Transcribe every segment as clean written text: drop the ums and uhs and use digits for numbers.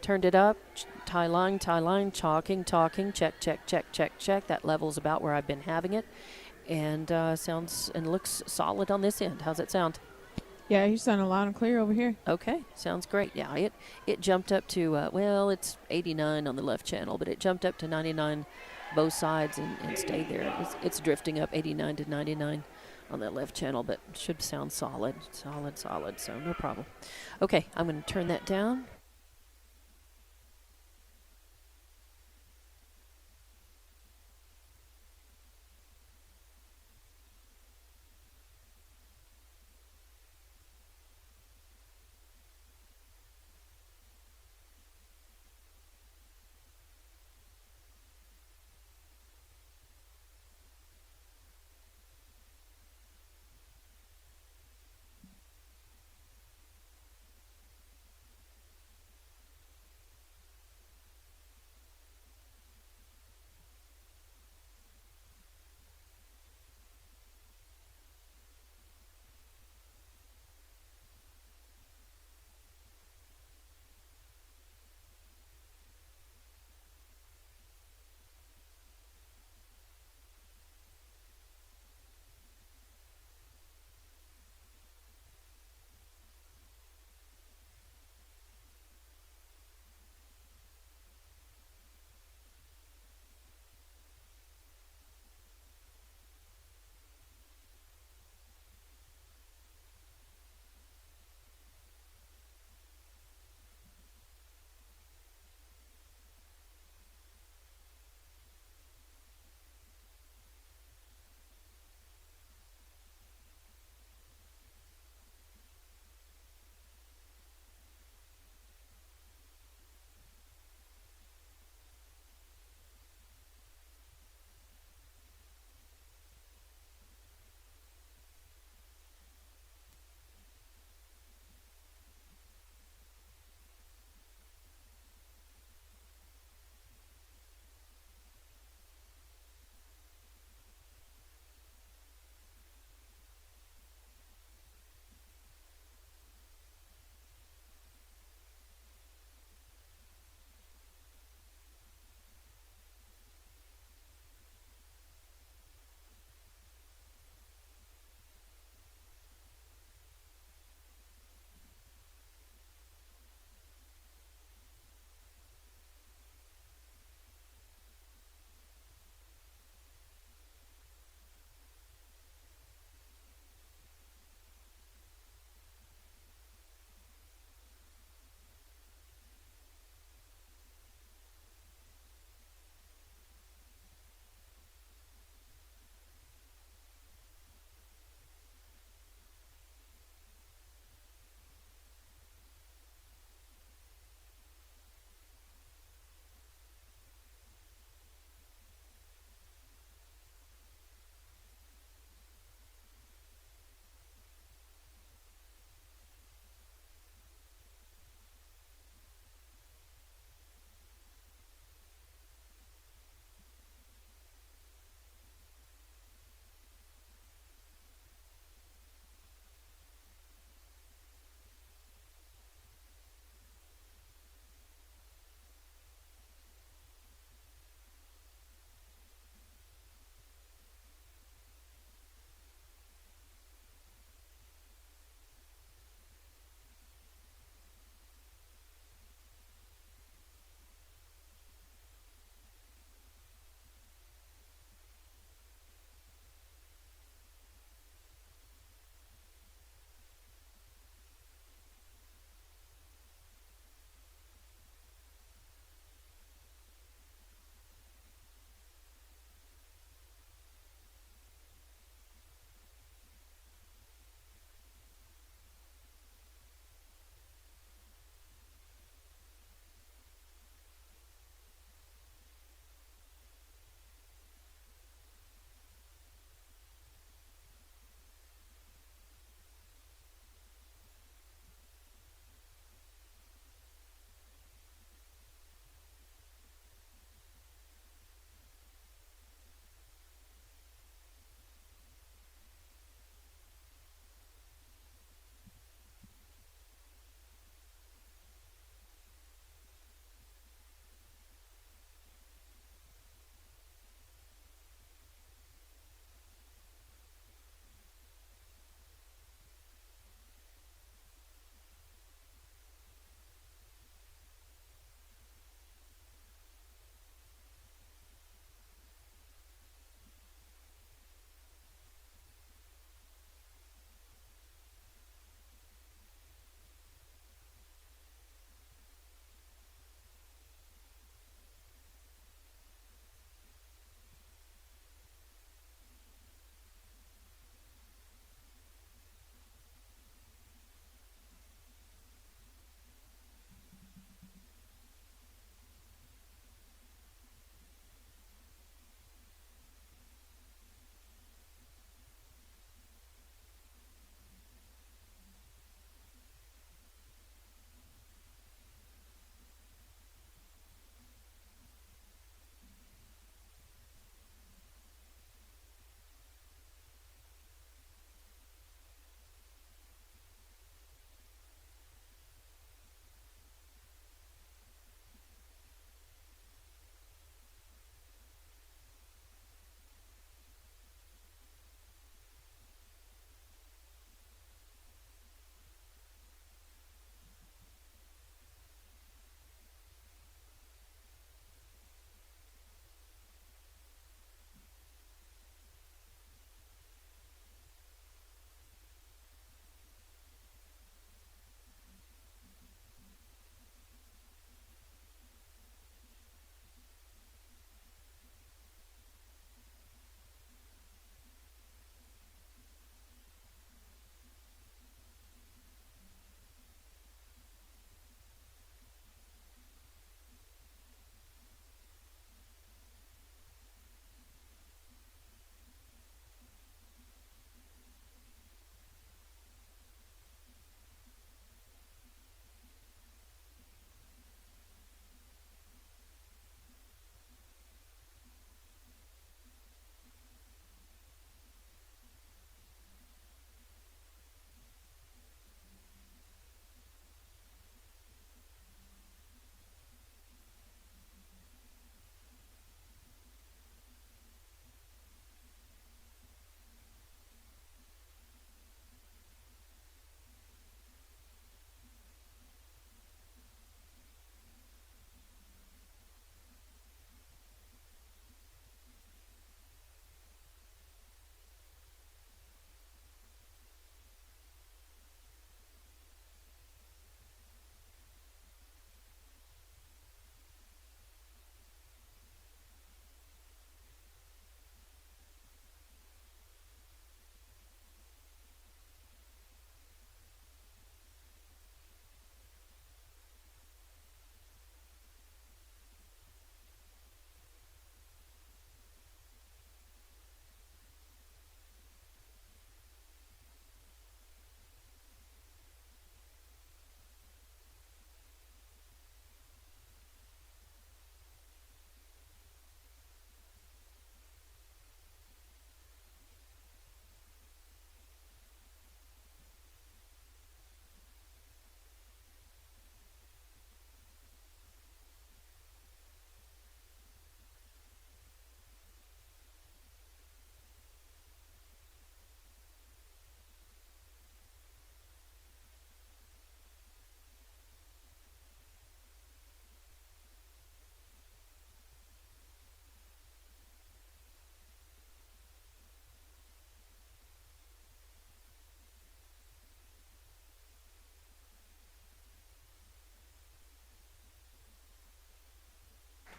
turned it up, tie line, talking, check, check, check, check, check. That level's about where I've been having it. And sounds and looks solid on this end. How's it sound? Yeah, you sound loud and clear over here. Okay, sounds great. Yeah, it jumped up to, well, it's 89 on the left channel, but it jumped up to 99 both sides and stayed there. It's drifting up 89 to 99 on that left channel, but should sound solid, so no problem. Okay, I'm going to turn that down.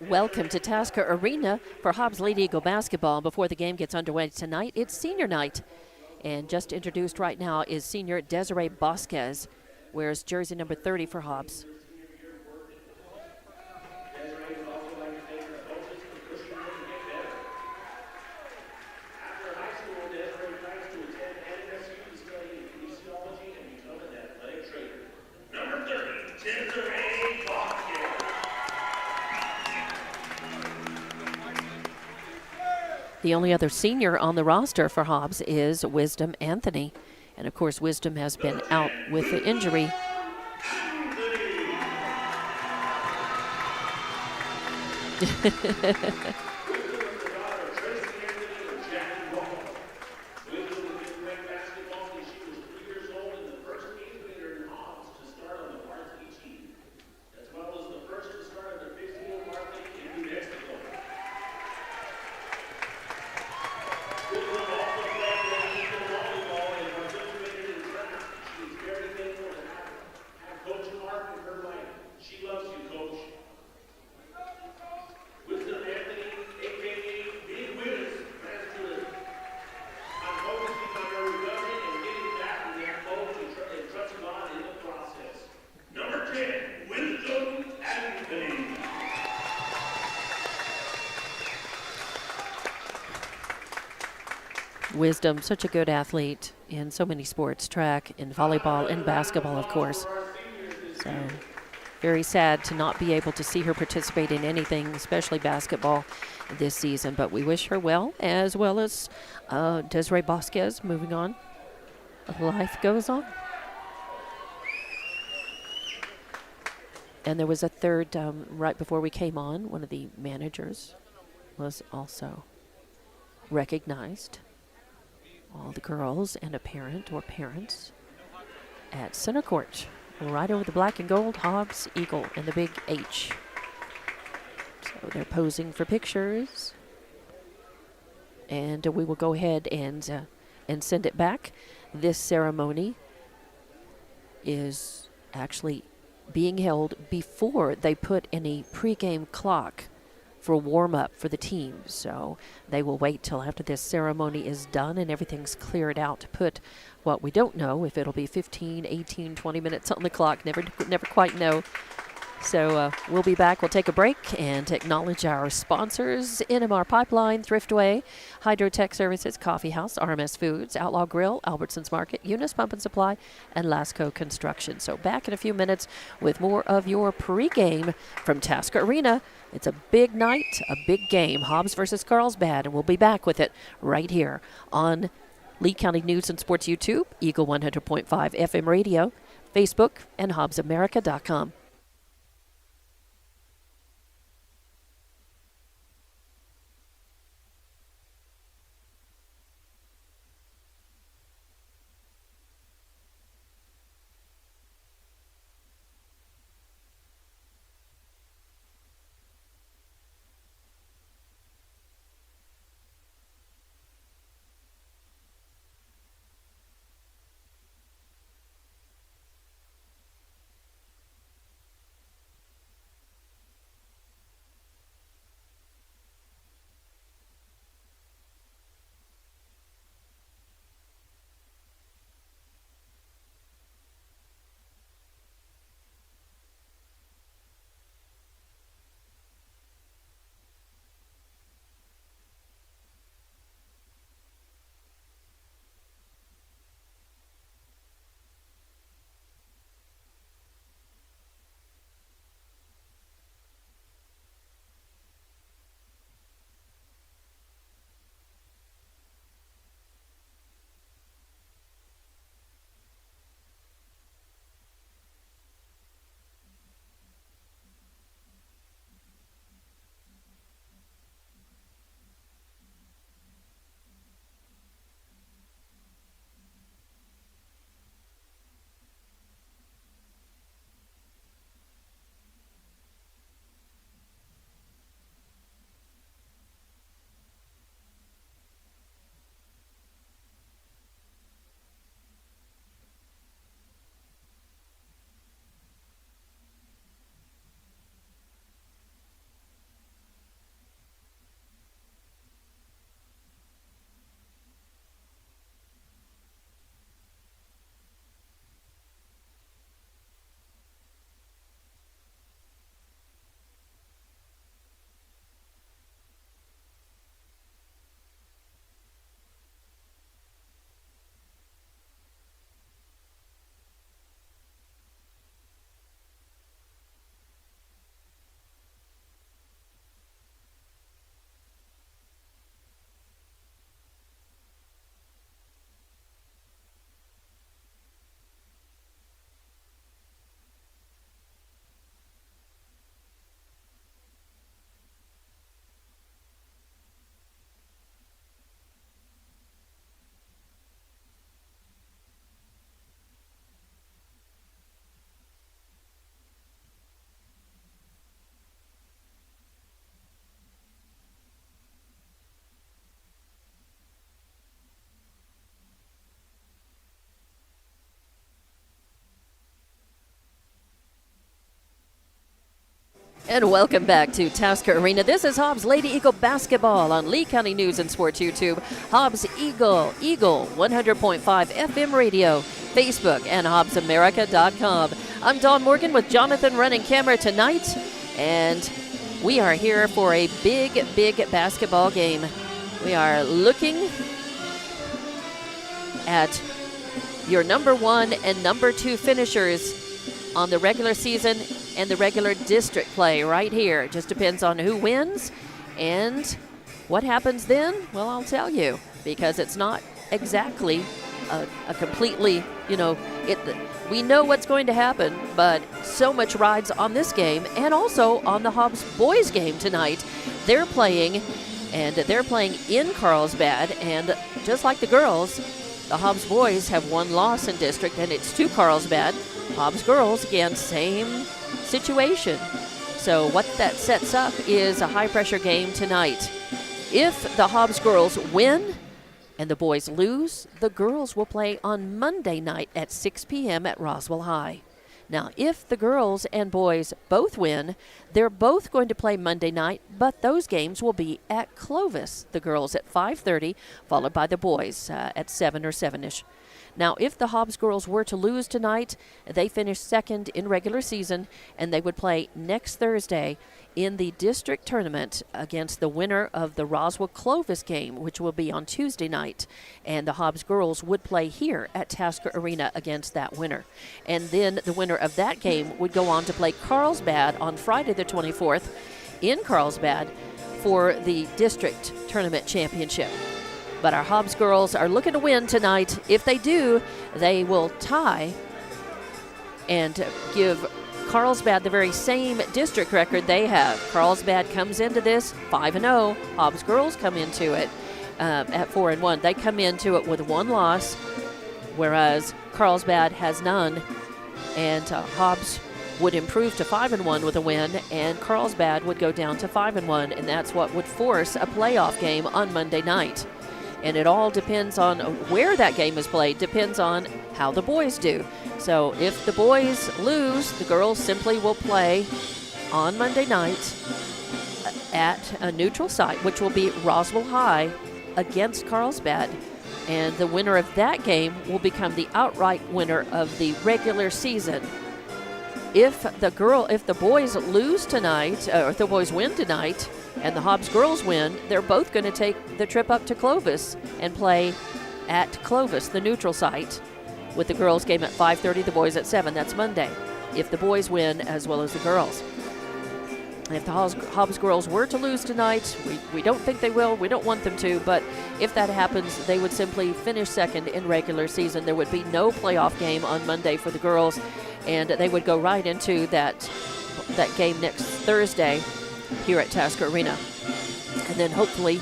Welcome to Tasker Arena for Hobbs Lady Eagle basketball. Before the game gets underway tonight, it's senior night. And just introduced right now is senior Desiree Bosquez, wears jersey number 30 for Hobbs. The only other senior on the roster for Hobbs is Wisdom Anthony. And of course, Wisdom has been out with the injury. Wisdom, such a good athlete in so many sports, track and volleyball and basketball, of course. So very sad to not be able to see her participate in anything, especially basketball this season. But we wish her well as Desiree Bosquez moving on. Life goes on. And there was a third right before we came on. One of the managers was also recognized. All the girls and a parent or parents at center court, right over the black and gold Hobbs Eagle and the big H. So they're posing for pictures, and we will go ahead and send it back. This ceremony is actually being held before they put in a pregame clock for warm-up for the team. So they will wait till after this ceremony is done and everything's cleared out to put what we don't know, if it'll be 15, 18, 20 minutes on the clock. Never quite know. So we'll be back. We'll take a break and acknowledge our sponsors: NMR Pipeline, Thriftway, Hydrotech Services, Coffee House, RMS Foods, Outlaw Grill, Albertsons Market, Eunice Pump and Supply, and Lasco Construction. So back in a few minutes with more of your pregame from Tasker Arena. It's a big night, a big game, Hobbs versus Carlsbad, and we'll be back with it right here on Lee County News and Sports YouTube, Eagle 100.5 FM radio, Facebook, and HobbsAmerica.com. And welcome back to Tasker Arena. This is Hobbs Lady Eagle basketball on Lee County News and Sports YouTube. Hobbs Eagle 100.5 FM radio, Facebook, and HobbsAmerica.com. I'm Dawn Morgan with Jonathan running camera tonight, and we are here for a big basketball game. We are looking at your number 1 and number 2 finishers on the regular season and the regular district play right here. It just depends on who wins and what happens then. Well, I'll tell you, because it's not exactly a completely, we know what's going to happen, but so much rides on this game and also on the Hobbs boys game tonight. They're playing in Carlsbad, and just like the girls, the Hobbs boys have one loss in district, and it's to Carlsbad. Hobbs girls, again, same situation. So what that sets up is a high-pressure game tonight. If the Hobbs girls win and the boys lose, the girls will play on Monday night at 6 p.m. at Roswell High. Now, if the girls and boys both win, they're both going to play Monday night, but those games will be at Clovis. The girls at 5:30, followed by the boys at 7 or 7-ish. Now, if the Hobbs girls were to lose tonight, they finish second in regular season, and they would play next Thursday in the district tournament against the winner of the Roswell-Clovis game, which will be on Tuesday night. And the Hobbs girls would play here at Tasker Arena against that winner. And then the winner of that game would go on to play Carlsbad on Friday the 24th in Carlsbad for the district tournament championship. But our Hobbs girls are looking to win tonight. If they do, they will tie and give Carlsbad the very same district record they have. Carlsbad comes into this 5-0. Hobbs girls come into it at 4-1. They come into it with one loss, whereas Carlsbad has none. And Hobbs would improve to 5-1 with a win, and Carlsbad would go down to 5-1, and that's what would force a playoff game on Monday night. And it all depends on where that game is played, depends on how the boys do. So if the boys lose, the girls simply will play on Monday night at a neutral site, which will be Roswell High against Carlsbad. And the winner of that game will become the outright winner of the regular season. If the boys lose tonight, or if the boys win tonight, and the Hobbs girls win, they're both going to take the trip up to Clovis and play at Clovis, the neutral site, with the girls game at 5:30, the boys at 7. That's Monday, if the boys win as well as the girls. And if the Hobbs girls were to lose tonight, we don't think they will. We don't want them to, but if that happens, they would simply finish second in regular season. There would be no playoff game on Monday for the girls, and they would go right into that game next Thursday here at Tasker Arena. And then hopefully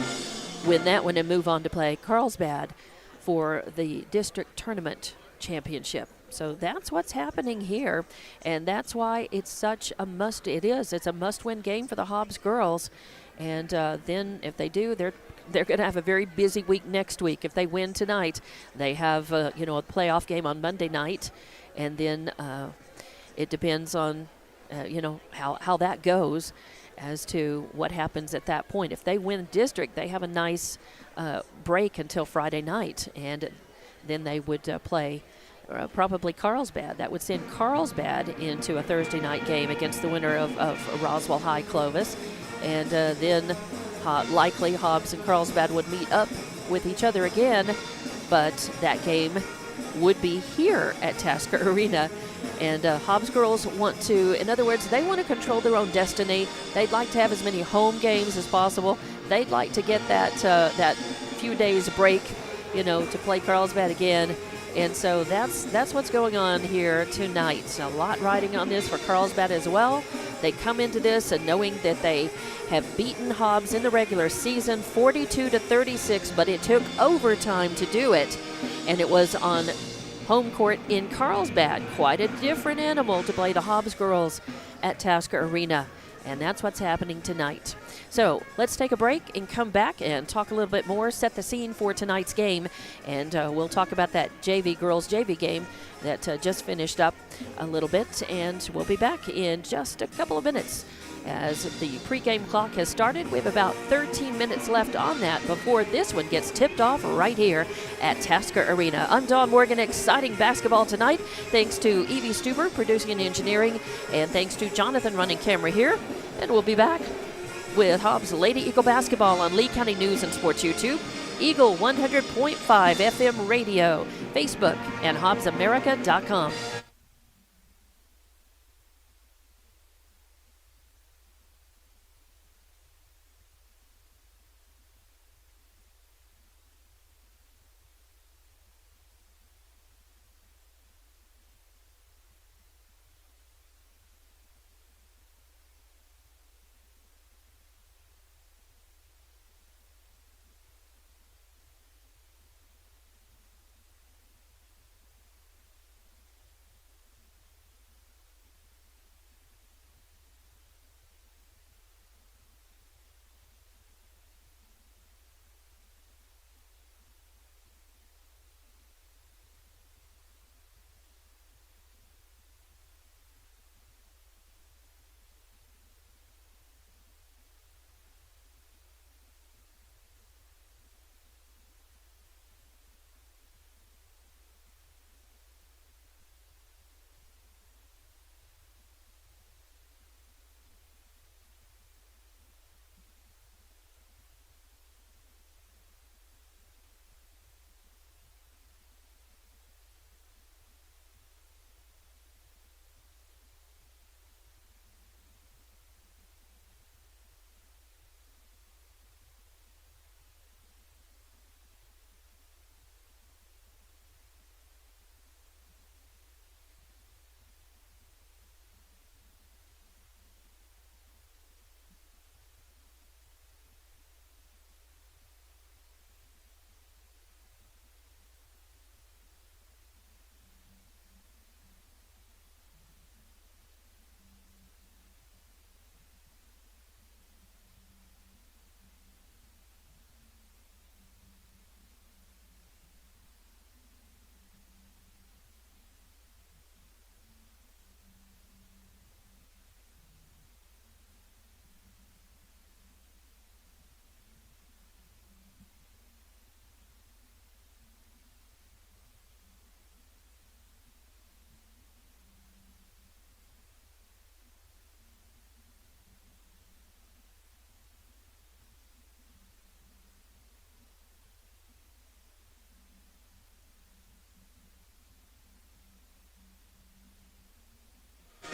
win that one and move on to play Carlsbad for the district tournament championship. So that's what's happening here, and that's why it's such a must. It's a must-win game for the Hobbs girls. And then if they do, they're going to have a very busy week next week. If they win tonight, they have a playoff game on Monday night, and then it depends on how that goes as to what happens at that point. If they win district, they have a nice break until Friday night, and then they would play probably Carlsbad. That would send Carlsbad into a Thursday night game against the winner of Roswell High Clovis, and then likely Hobbs and Carlsbad would meet up with each other again, but that game would be here at Tasker Arena. And Hobbs girls want to, in other words, they want to control their own destiny. They'd like to have as many home games as possible. They'd like to get that few days break, to play Carlsbad again. And so that's what's going on here tonight. A lot riding on this for Carlsbad as well. They come into this and knowing that they have beaten Hobbs in the regular season 42-36, but it took overtime to do it. And it was on home court in Carlsbad. Quite a different animal to play the Hobbs girls at Tasker Arena. And that's what's happening tonight. So let's take a break and come back and talk a little bit more, set the scene for tonight's game. And we'll talk about that girls JV game that just finished up a little bit. And we'll be back in just a couple of minutes as the pregame clock has started. We have about 13 minutes left on that before this one gets tipped off right here at Tasker Arena. I'm Dawn Morgan. Exciting basketball tonight, thanks to Evie Stuber, producing and engineering, and thanks to Jonathan running camera here. And we'll be back with Hobbs Lady Eagle basketball on Lee County News and Sports YouTube, Eagle 100.5 FM radio, Facebook, and HobbsAmerica.com.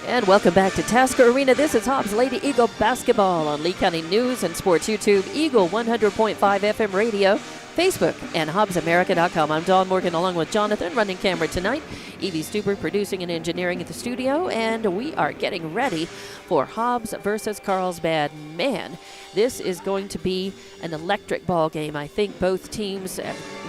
And welcome back to Tasker Arena. This is Hobbs Lady Eagle basketball on Lee County News and Sports YouTube, Eagle 100.5 FM radio, Facebook, and HobbsAmerica.com. I'm Dawn Morgan along with Jonathan running camera tonight, Evie Stuber producing and engineering at the studio, and we are getting ready for Hobbs versus Carlsbad. Man, this is going to be an electric ball game. I think both teams,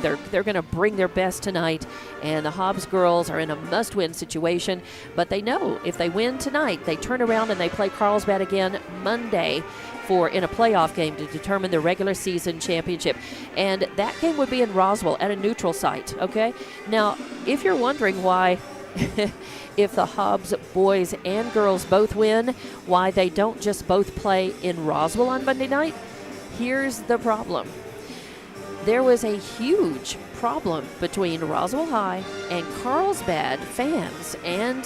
they're going to bring their best tonight, and the Hobbs girls are in a must-win situation, but they know if they win tonight, they turn around and they play Carlsbad again Monday in a playoff game to determine the regular season championship. And that game would be in Roswell at a neutral site, okay? Now, if you're wondering why if the Hobbs boys and girls both win, why they don't just both play in Roswell on Monday night, here's the problem. There was a huge problem between Roswell High and Carlsbad fans and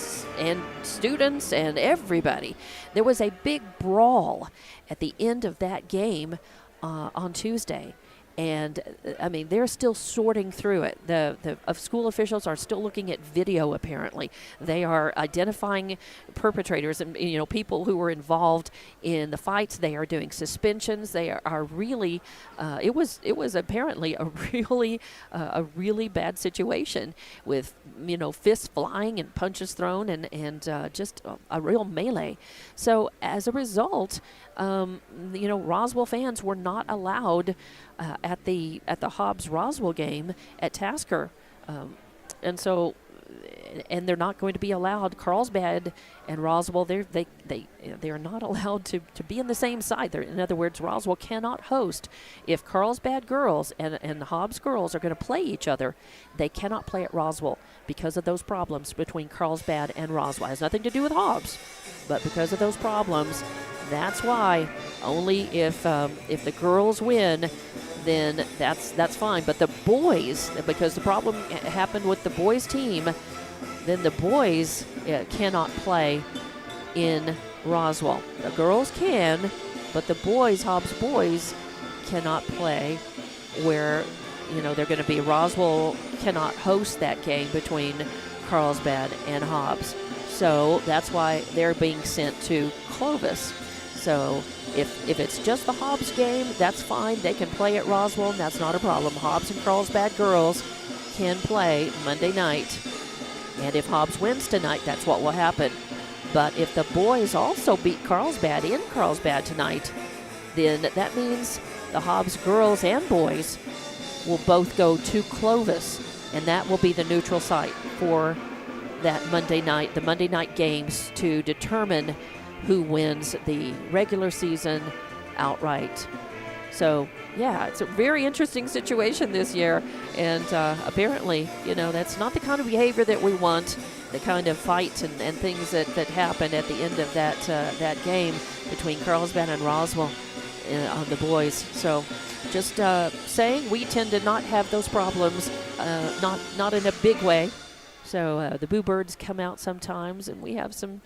students and everybody. There was a big brawl at the end of that game on Tuesday. And, I mean, they're still sorting through it. The school officials are still looking at video, apparently. They are identifying perpetrators and, people who were involved in the fights. They are doing suspensions. They are really, it was apparently a really bad situation with, fists flying and punches thrown and just a real melee. So, as a result, Roswell fans were not allowed at the Hobbs Roswell game at Tasker, and they're not going to be allowed. Carlsbad and Roswell, they are not allowed to be in the same side. In other words, Roswell cannot host. If Carlsbad girls and Hobbs girls are going to play each other, they cannot play at Roswell because of those problems between Carlsbad and Roswell. It has nothing to do with Hobbs, but because of those problems, that's why only if the girls win, then that's fine. But the boys, because the problem happened with the boys team, then the boys cannot play in Roswell. The girls can, but the boys, Hobbs boys, cannot play where, they're going to be. Roswell cannot host that game between Carlsbad and Hobbs. So that's why they're being sent to Clovis. So if it's just the Hobbs game, that's fine. They can play at Roswell, and that's not a problem. Hobbs and Carlsbad girls can play Monday night. And if Hobbs wins tonight, that's what will happen. But if the boys also beat Carlsbad in Carlsbad tonight, then that means the Hobbs girls and boys will both go to Clovis, and that will be the neutral site for that Monday night, the Monday night games, to determine who wins the regular season outright. So, yeah, it's a very interesting situation this year, and apparently, that's not the kind of behavior that we want, the kind of fight and things that happen at the end of that game between Carlsbad and Roswell on the boys. So, just saying, we tend to not have those problems, not in a big way. So the Boo Birds come out sometimes, and we have some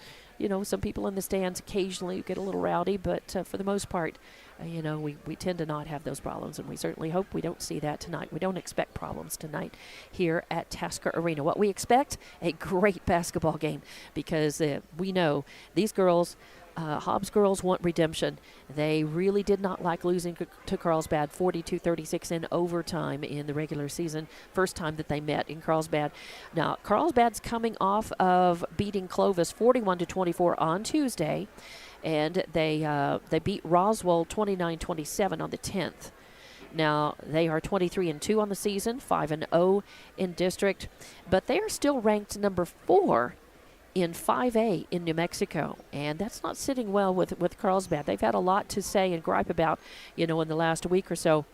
people in the stands occasionally who get a little rowdy, but for the most part, we tend to not have those problems, and we certainly hope we don't see that tonight. We don't expect problems tonight here at Tasker Arena. What we expect, a great basketball game, because we know these girls, Hobbs girls, want redemption. They really did not like losing to Carlsbad 42-36 in overtime in the regular season, first time that they met in Carlsbad. Now, Carlsbad's coming off of beating Clovis 41-24 on Tuesday, and they beat Roswell 29-27 on the 10th. Now, they are 23-2 on the season, 5-0 in district, but they are still ranked number 4 in 5A in New Mexico, and that's not sitting well with Carlsbad. They've had a lot to say and gripe about, in the last week or so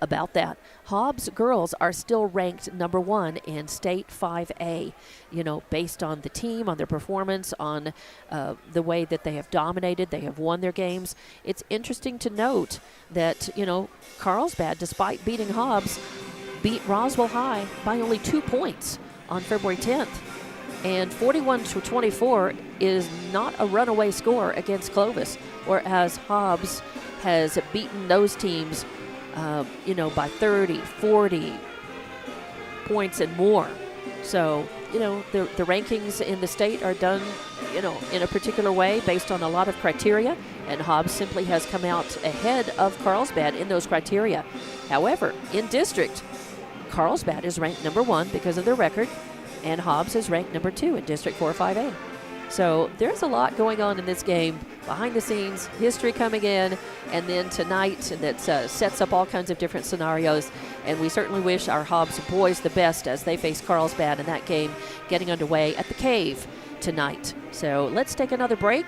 about that. Hobbs girls are still ranked number 1 in state 5A, based on the team, on their performance, on the way that they have dominated, they have won their games. It's interesting to note that, Carlsbad, despite beating Hobbs, beat Roswell High by only 2 points on February 10th. And 41-24 is not a runaway score against Clovis, whereas Hobbs has beaten those teams, by 30, 40 points and more. So, the rankings in the state are done, in a particular way based on a lot of criteria, and Hobbs simply has come out ahead of Carlsbad in those criteria. However, in district, Carlsbad is ranked number 1 because of their record, and Hobbs is ranked number 2 in District 4-5A. So there's a lot going on in this game, behind the scenes, history coming in, and then tonight that sets up all kinds of different scenarios. And we certainly wish our Hobbs boys the best as they face Carlsbad in that game getting underway at the Cave tonight. So let's take another break,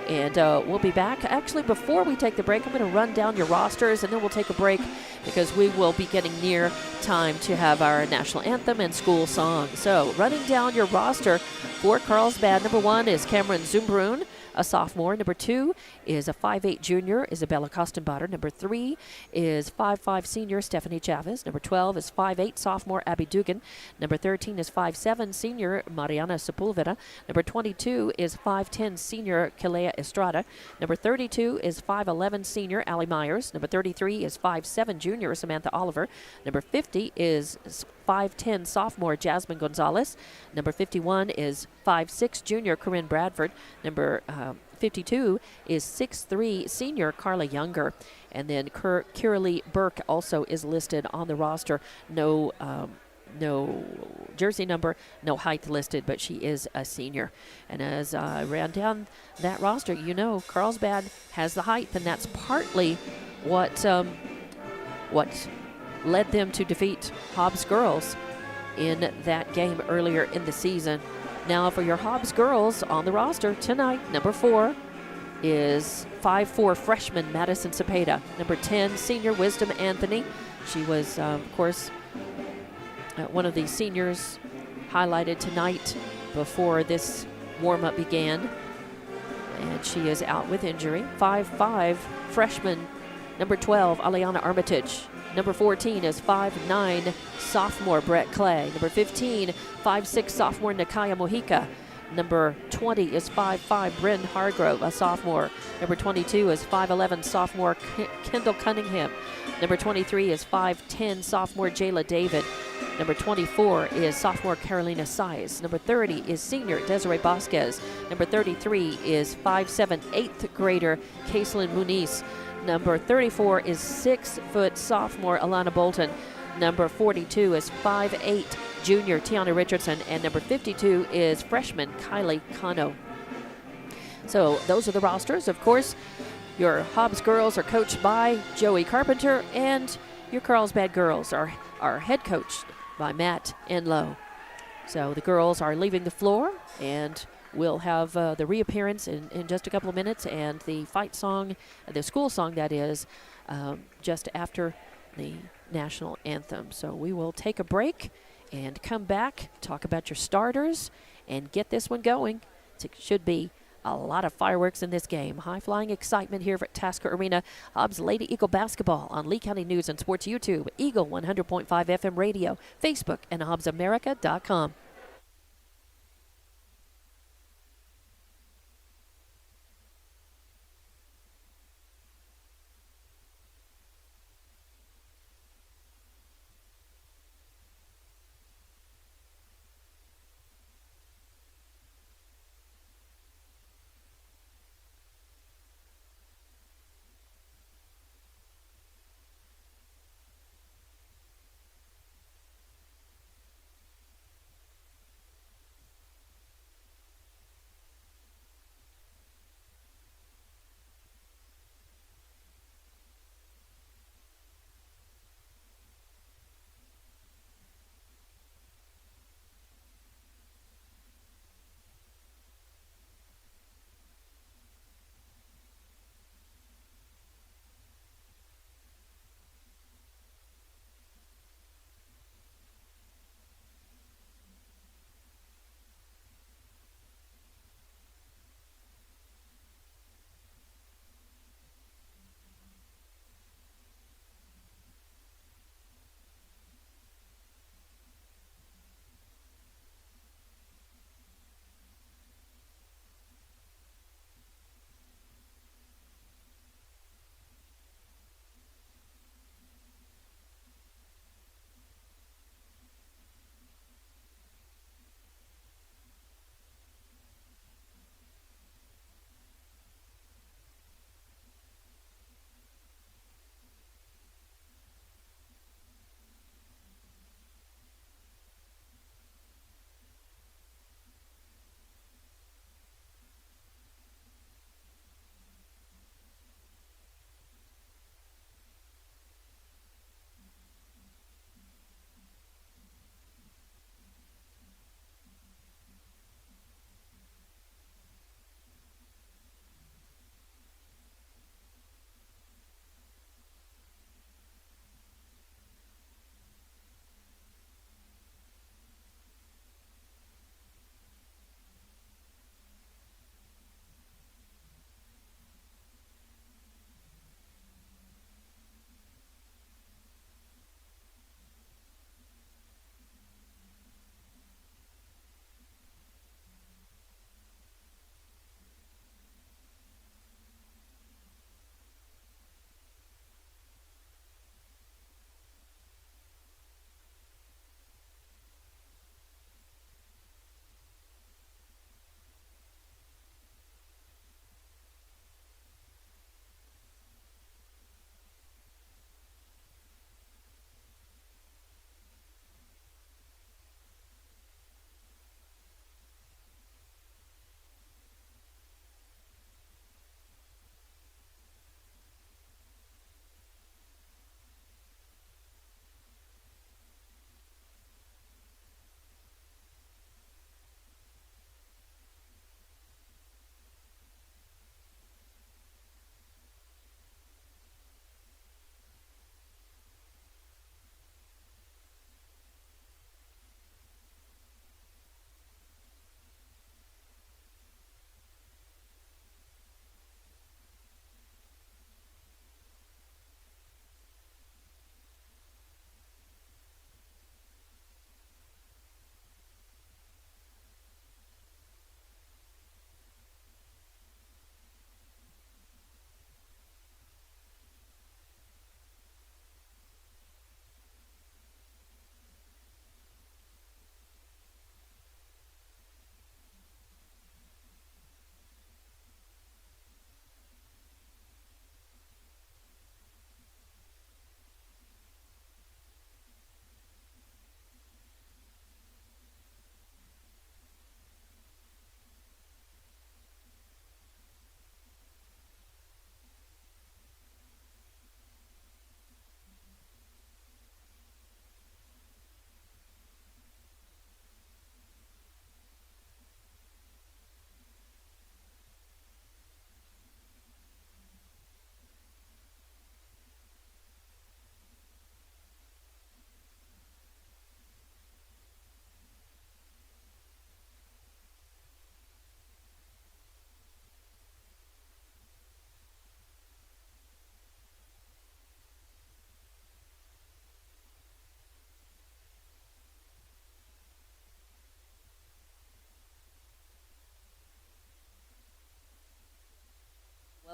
and we'll be back. Actually, before we take the break, I'm going to run down your rosters, and then we'll take a break because we will be getting near time to have our national anthem and school song. So running down your roster for Carlsbad, number 1 is Cameron Zumbrun, a sophomore. Number 2 is a 5'8 junior, Isabella Kostenbader. Number 3 is 5'5 senior, Stephanie Chavez. Number 12 is 5'8 sophomore, Abby Dugan. Number 13 is 5'7 senior, Mariana Sepulveda. Number 22 is 5'10 senior, Kalea Estrada. Number 32 is 5'11 senior, Allie Myers. Number 33 is 5'7 junior, Samantha Oliver. Number 50 is 5'10 sophomore, Jasmine Gonzalez. Number 51 is 5'6 junior, Corinne Bradford. Number 52 is 6'3 senior, Carla Younger. And then Kiralee Burke also is listed on the roster. No jersey number, no height listed, but she is a senior. And as I ran down that roster, Carlsbad has the height, and that's partly what led them to defeat Hobbs girls in that game earlier in the season. Now for your Hobbs girls on the roster tonight, number 4 is 5'4 freshman Madison Cepeda. Number 10, senior Wisdom Anthony. She was, of course, one of the seniors highlighted tonight before this warm-up began. and she is out with injury. 5'5", freshman, number 12, Aliana Armitage. Number 14 is 5'9", sophomore Brett Clay. Number 15, 5'6", sophomore Nakaya Mojica. Number 20 is 5'5", Bryn Hargrove, a sophomore. Number 22 is 5'11", sophomore Kendall Cunningham. Number 23 is 5'10", sophomore Jayla David. Number 24 is sophomore Carolina Size. Number 30 is senior Desiree Vasquez. Number 33 is 5'7", 8th grader Kaislyn Muniz. Number 34 is 6-foot sophomore Alana Bolton. Number 42 is 5'8", junior Tiana Richardson. And number 52 is freshman Kylie Kano. So those are the rosters. Of course, your Hobbs girls are coached by Joey Carpenter, and your Carlsbad girls are head coached by Matt Enlow. So the girls are leaving the floor, and we'll have the reappearance in just a couple of minutes, and the fight song, the school song that is, just after the national anthem. So we will take a break and come back, talk about your starters, and get this one going. It should be a lot of fireworks in this game. High-flying excitement here at Tasker Arena. Hobbs Lady Eagle basketball on Lee County News and Sports YouTube, Eagle 100.5 FM radio, Facebook, and HobbsAmerica.com.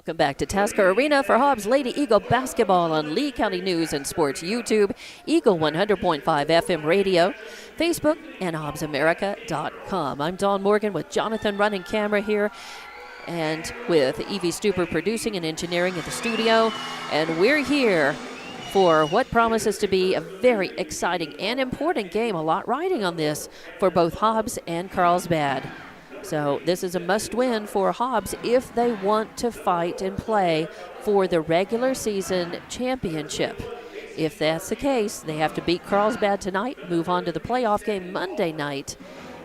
Welcome back to Tasker Arena for Hobbs Lady Eagle basketball on Lee County News and Sports YouTube, Eagle 100.5 FM radio, Facebook, and HobbsAmerica.com. I'm Dawn Morgan with Jonathan running camera here, and with Evie Stuper producing and engineering at the studio. And we're here for what promises to be a very exciting and important game. A lot riding on this for both Hobbs and Carlsbad. So this is a must-win for Hobbs if they want to fight and play for the regular season championship. If that's the case, they have to beat Carlsbad tonight, move on to the playoff game Monday night,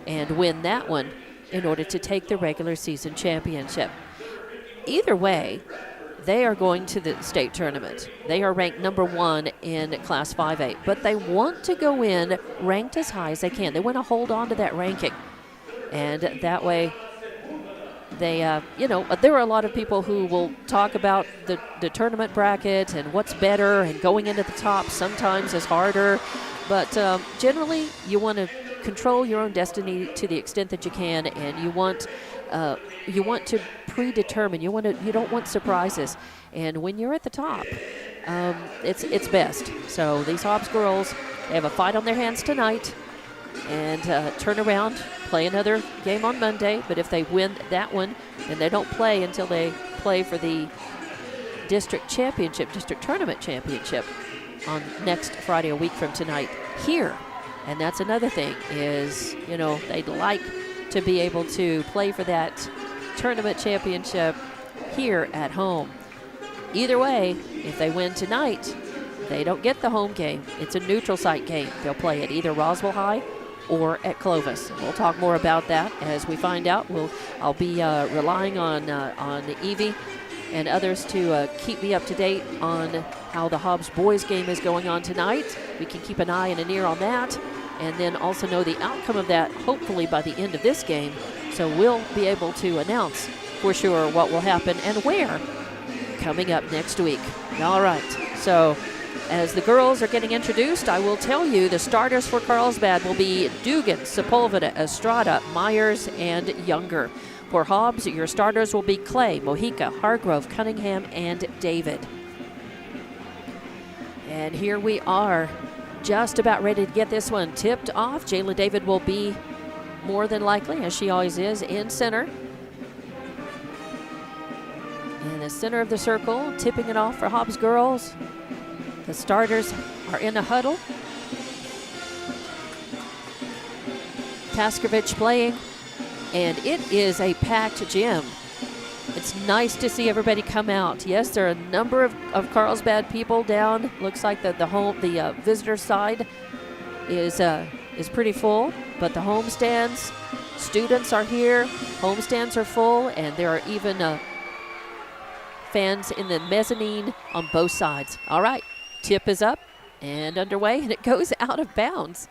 and win that one in order to take the regular season championship. Either way, they are going to the state tournament. They are ranked number 1 in Class 5A, but they want to go in ranked as high as they can. They want to hold on to that ranking. And that way, they, there are a lot of people who will talk about the tournament bracket and what's better, and going into the top sometimes is harder. But generally, you want to control your own destiny to the extent that you can, and you want to predetermine. You don't want surprises. And when you're at the top, it's best. So these Hobbs girls, they have a fight on their hands tonight, and turn around, play another game on Monday. But if they win that one, then they don't play until they play for the district tournament championship on next Friday, a week from tonight, here. And that's another thing is, they'd like to be able to play for that tournament championship here at home. Either way, if they win tonight, they don't get the home game. It's a neutral site game. They'll play at either Roswell High or at Clovis. We'll talk more about that as we find out. I'll be relying on Evie and others to keep me up to date on how the Hobbs boys game is going on tonight. We can keep an eye and an ear on that, and then also know the outcome of that hopefully by the end of this game. So we'll be able to announce for sure what will happen and where coming up next week. All right, so as the girls are getting introduced, I will tell you the starters for Carlsbad will be Dugan, Sepulveda, Estrada, Myers, and Younger. For Hobbs, your starters will be Clay, Mojica, Hargrove, Cunningham, and David. And here we are, just about ready to get this one tipped off. Jayla David will be more than likely, as she always is, in center. In the center of the circle, tipping it off for Hobbs girls. The starters are in a huddle. Taskovich playing, and it is a packed gym. It's nice to see everybody come out. Yes, there are a number of Carlsbad people down. Looks like the visitor side is pretty full, but the home stands, students are here. Home stands are full, and there are even fans in the mezzanine on both sides. All right. Tip is up and underway, and it goes out of bounds.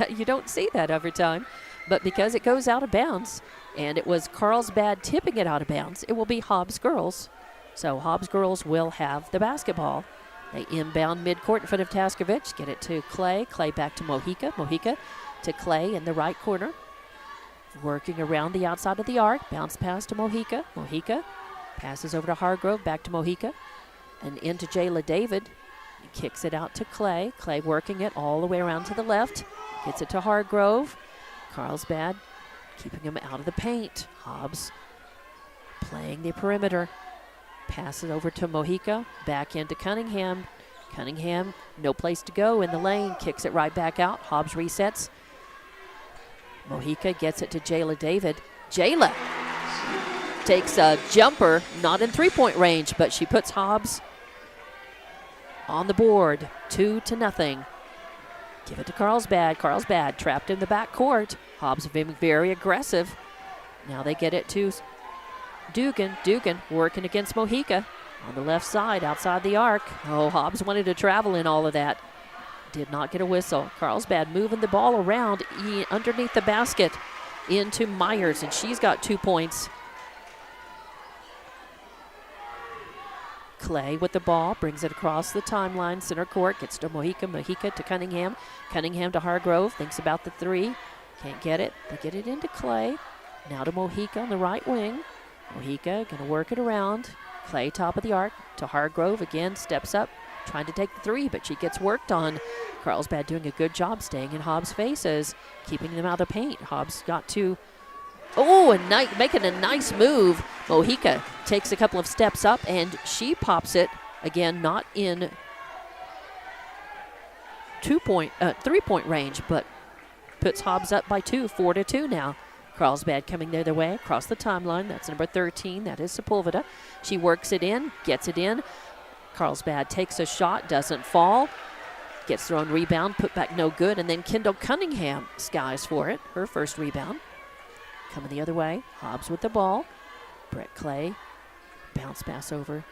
You don't see that every time, but because it goes out of bounds, and it was Carlsbad tipping it out of bounds, it will be Hobbs girls. So Hobbs girls will have the basketball. They inbound midcourt in front of Taskovich, get it to Clay. Clay back to Mojica. Mojica to Clay in the right corner. Working around the outside of the arc. Bounce pass to Mojica. Mojica passes over to Hargrove, back to Mojica, and into Jayla David. Kicks it out to Clay. Clay working it all the way around to the left. Gets it to Hargrove. Carlsbad keeping him out of the paint. Hobbs playing the perimeter. Pass it over to Mojica. Back into Cunningham. Cunningham, no place to go in the lane. Kicks it right back out. Hobbs resets. Mojica gets it to Jayla David. Jayla takes a jumper, not in three-point range, but she puts Hobbs on the board, 2-0. Give it to Carlsbad. Carlsbad trapped in the back court. Hobbs being very aggressive. Now they get it to Dugan. Dugan working against Mojica on the left side, outside the arc. Oh, Hobbs wanted to travel in all of that. Did not get a whistle. Carlsbad moving the ball around underneath the basket into Myers, and she's got 2 points. Clay with the ball, brings it across the timeline, center court, gets to Mojica, Mojica to Cunningham, Cunningham to Hargrove, thinks about the three, can't get it, they get it into Clay, now to Mojica on the right wing. Mojica gonna work it around, Clay top of the arc to Hargrove. Again, steps up, trying to take the three, but she gets worked on. Carlsbad doing a good job staying in Hobbs' faces, keeping them out of the paint. Hobbs got to, and making a nice move. Mojica takes a couple of steps up, and she pops it. Again, not in 3-point range, but puts Hobbs up by 2, 4-2 now. Carlsbad coming the other way across the timeline. That's number 13. That is Sepulveda. She works it in, gets it in. Carlsbad takes a shot, doesn't fall. Gets thrown rebound, put back no good, and then Kendall Cunningham skies for it. Her first rebound. Coming the other way. Hobbs with the ball. Brett Clay. Bounce pass over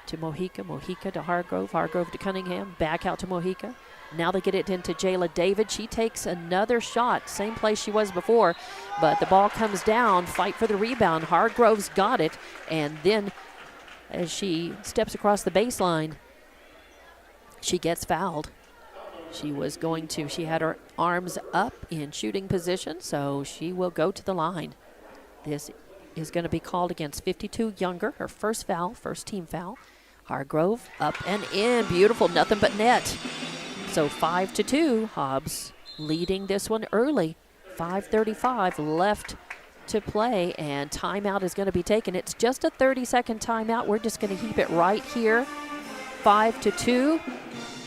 to Mojica. Mojica to Hargrove. Hargrove to Cunningham. Back out to Mojica. Now they get it into Jayla David. She takes another shot, same place she was before, but the ball comes down. Fight for the rebound. Hargrove's got it, and then as she steps across the baseline, she gets fouled. She had her arms up in shooting position, so she will go to the line. This is going to be called against 52 Younger, her first foul, first team foul. Hargrove up and in, beautiful, nothing but net. So 5-2, Hobbs leading this one early. 5:35 left to play, and timeout is going to be taken. It's just a 30-second timeout. We're just going to keep it right here. 5-2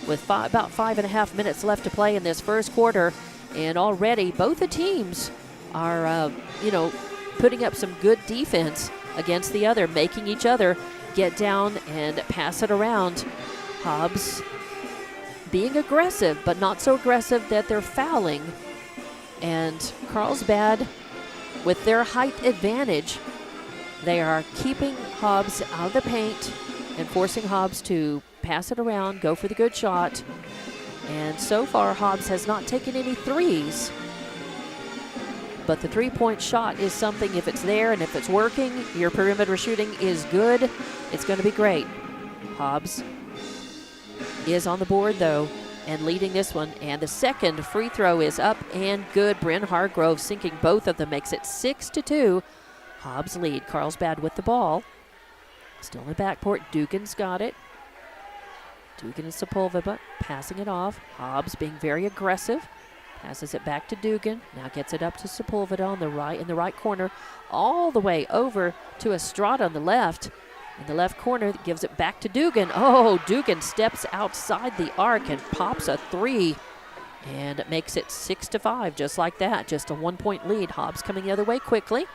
with about 5.5 minutes left to play in this first quarter. And already both the teams are, putting up some good defense against the other, making each other get down and pass it around. Hobbs being aggressive, but not so aggressive that they're fouling. And Carlsbad, with their height advantage, they are keeping Hobbs out of the paint and forcing Hobbs to pass it around, go for the good shot. And so far, Hobbs has not taken any threes. But the three-point shot is something, if it's there and if it's working, your perimeter shooting is good, it's going to be great. Hobbs is on the board, though, and leading this one. And the second free throw is up and good. Bryn Hargrove sinking both of them, makes it 6-2. Hobbs lead. Carlsbad with the ball. Still in the backcourt. Dugan's got it. Dugan and Sepulveda passing it off. Hobbs being very aggressive. Passes it back to Dugan. Now gets it up to Sepulveda on the right, in the right corner. All the way over to Estrada on the left. In the left corner, gives it back to Dugan. Oh, Dugan steps outside the arc and pops a three. And it makes it 6-5, just like that. Just a 1-point lead. Hobbs coming the other way quickly.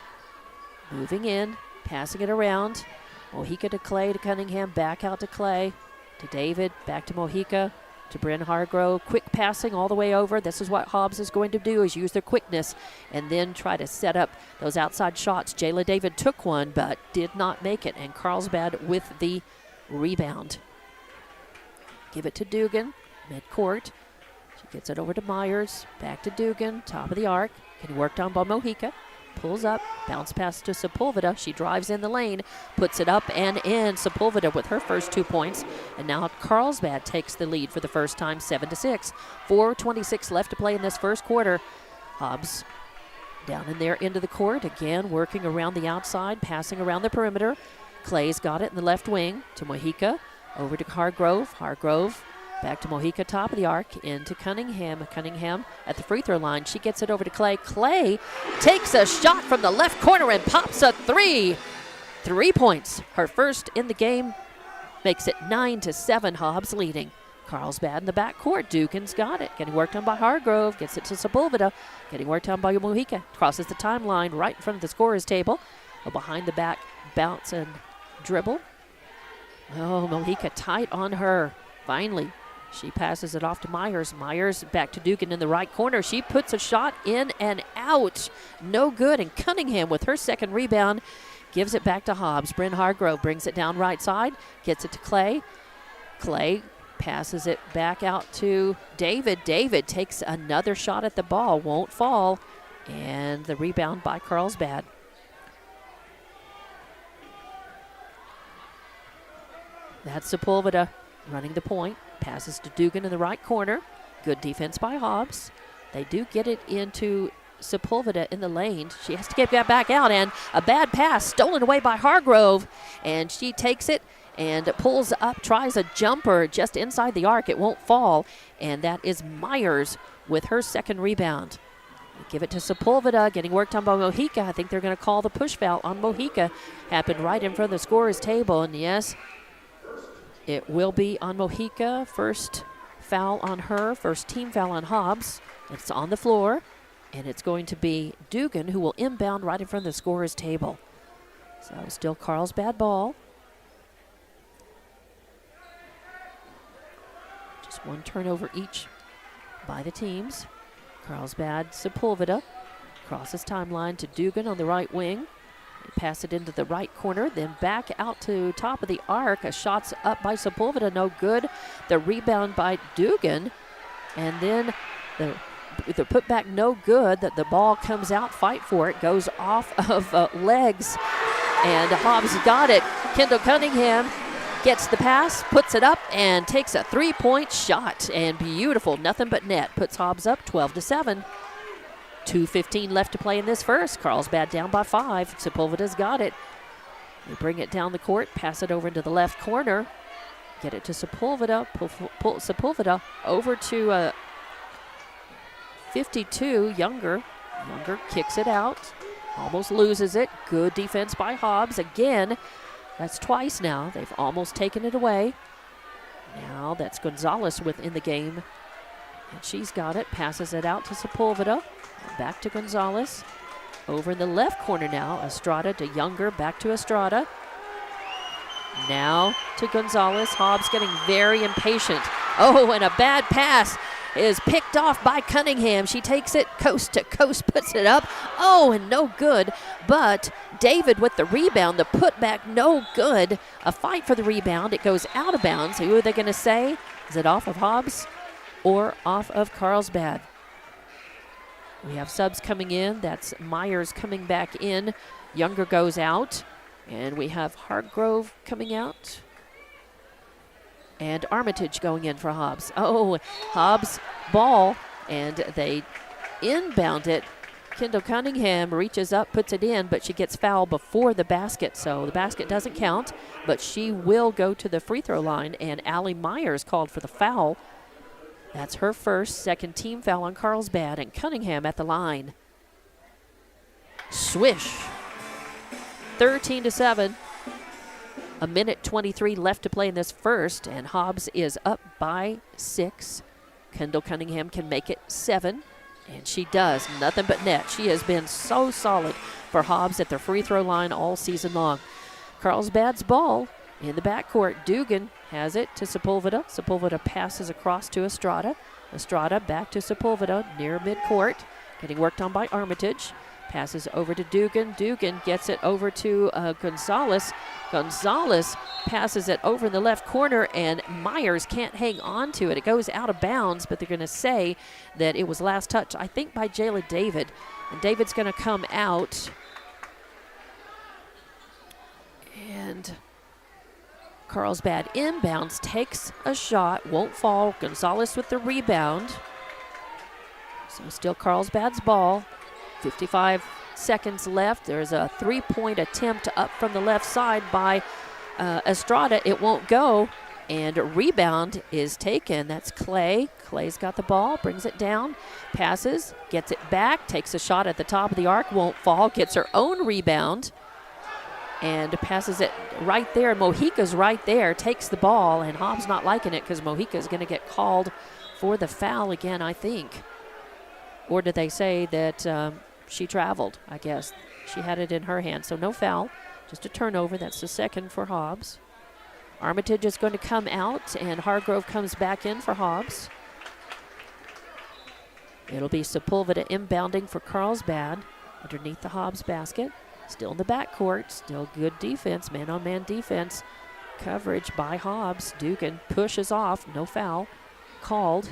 Moving in, passing it around. Mojica to Clay, to Cunningham, back out to Clay. To David, back to Mojica. To Bryn Hargrove, quick passing all the way over. This is what Hobbs is going to do, is use their quickness and then try to set up those outside shots. Jayla David took one but did not make it, and Carlsbad with the rebound. Give it to Dugan, midcourt. She gets it over to Myers, back to Dugan, top of the arc. Getting worked on by Mojica. Pulls up, bounce pass to Sepulveda. She drives in the lane, puts it up and in. Sepulveda with her first 2 points. And now Carlsbad takes the lead for the first time, 7-6. 4:26 left to play in this first quarter. Hobbs down in their end of the court. Again, working around the outside, passing around the perimeter. Clay's got it in the left wing to Mojica. Over to Hargrove. Hargrove back to Mojica, top of the arc, into Cunningham. Cunningham at the free throw line. She gets it over to Clay. Clay takes a shot from the left corner and pops a three. 3 points. Her first in the game. Makes it 9-7, Hobbs leading. Carlsbad in the backcourt. Dugan's got it. Getting worked on by Hargrove. Gets it to Sepulveda. Getting worked on by Mojica. Crosses the timeline right in front of the scorer's table. A behind the back bounce and dribble. Oh, Mojica tight on her. Finally, she passes it off to Myers. Myers back to Dugan in the right corner. She puts a shot in and out. No good. And Cunningham with her second rebound gives it back to Hobbs. Bryn Hargrove brings it down right side. Gets it to Clay. Clay passes it back out to David. David takes another shot at the ball. Won't fall. And the rebound by Carlsbad. That's Sepulveda running the point. Passes to Dugan in the right corner. Good defense by Hobbs. They do get it into Sepulveda in the lane. She has to get that back out, and a bad pass stolen away by Hargrove, and she takes it and pulls up, tries a jumper just inside the arc. It won't fall, and that is Myers with her second rebound. Give it to Sepulveda, getting worked on by Mojica. I think they're going to call the push foul on Mojica. Happened right in front of the scorer's table, and yes, it will be on Mojica. First foul on her, first team foul on Hobbs. It's on the floor, and it's going to be Dugan who will inbound right in front of the scorer's table. So still Carlsbad ball. Just one turnover each by the teams. Carlsbad, Sepulveda crosses timeline to Dugan on the right wing. They pass it into the right corner, then back out to top of the arc. A shot's up by Sepulveda, no good. The rebound by Dugan, and then the putback no good. That the ball comes out, fight for it, goes off of legs, and Hobbs got it. Kendall Cunningham gets the pass, puts it up, and takes a three-point shot. And beautiful, nothing but net. Puts Hobbs up 12-7. 2:15 left to play in this first. Carlsbad down by 5. Sepulveda's got it. They bring it down the court, pass it over into the left corner. Get it to Sepulveda. Pull Sepulveda over to 52, Younger. Younger kicks it out. Almost loses it. Good defense by Hobbs. Again, that's twice now. They've almost taken it away. Now that's Gonzalez within the game. And she's got it. Passes it out to Sepulveda. Back to Gonzalez. Over in the left corner now. Estrada to Younger. Back to Estrada. Now to Gonzalez. Hobbs getting very impatient. Oh, and a bad pass is picked off by Cunningham. She takes it coast to coast, puts it up. Oh, and no good. But David with the rebound, the putback, no good. A fight for the rebound. It goes out of bounds. Who are they going to say? Is it off of Hobbs or off of Carlsbad? We have subs coming in. That's Myers coming back in. Younger goes out. And we have Hargrove coming out. And Armitage going in for Hobbs. Oh, Hobbs ball, and they inbound it. Kendall Cunningham reaches up, puts it in, but she gets fouled before the basket, so the basket doesn't count, but she will go to the free throw line, and Allie Myers called for the foul. That's her first, second team foul on Carlsbad, and Cunningham at the line. Swish. 13-7. A minute 23 left to play in this first, and Hobbs is up by 6. Kendall Cunningham can make it 7, and she does. Nothing but net. She has been so solid for Hobbs at the free throw line all season long. Carlsbad's ball in the backcourt. Dugan has it to Sepulveda. Sepulveda passes across to Estrada. Estrada back to Sepulveda near midcourt. Getting worked on by Armitage. Passes over to Dugan. Dugan gets it over to Gonzalez. Gonzalez passes it over in the left corner, and Myers can't hang on to it. It goes out of bounds, but they're going to say that it was last touch, I think, by Jayla David. And David's going to come out. And Carlsbad inbounds, takes a shot, won't fall. Gonzalez with the rebound. So still Carlsbad's ball. 55 seconds left. There's a three-point attempt up from the left side by Estrada. It won't go, and a rebound is taken. That's Clay. Clay's got the ball, brings it down, passes, gets it back, takes a shot at the top of the arc, won't fall, gets her own rebound, and passes it right there. Mojica's right there, takes the ball, and Hobbs not liking it because Mojica's going to get called for the foul again, I think. Or did they say that she traveled? I guess she had it in her hand. So no foul, just a turnover. That's the second for Hobbs. Armitage is going to come out, and Hargrove comes back in for Hobbs. It'll be Sepulveda inbounding for Carlsbad underneath the Hobbs basket. Still in the backcourt, still good defense, man-on-man defense. Coverage by Hobbs. Dugan pushes off, no foul called.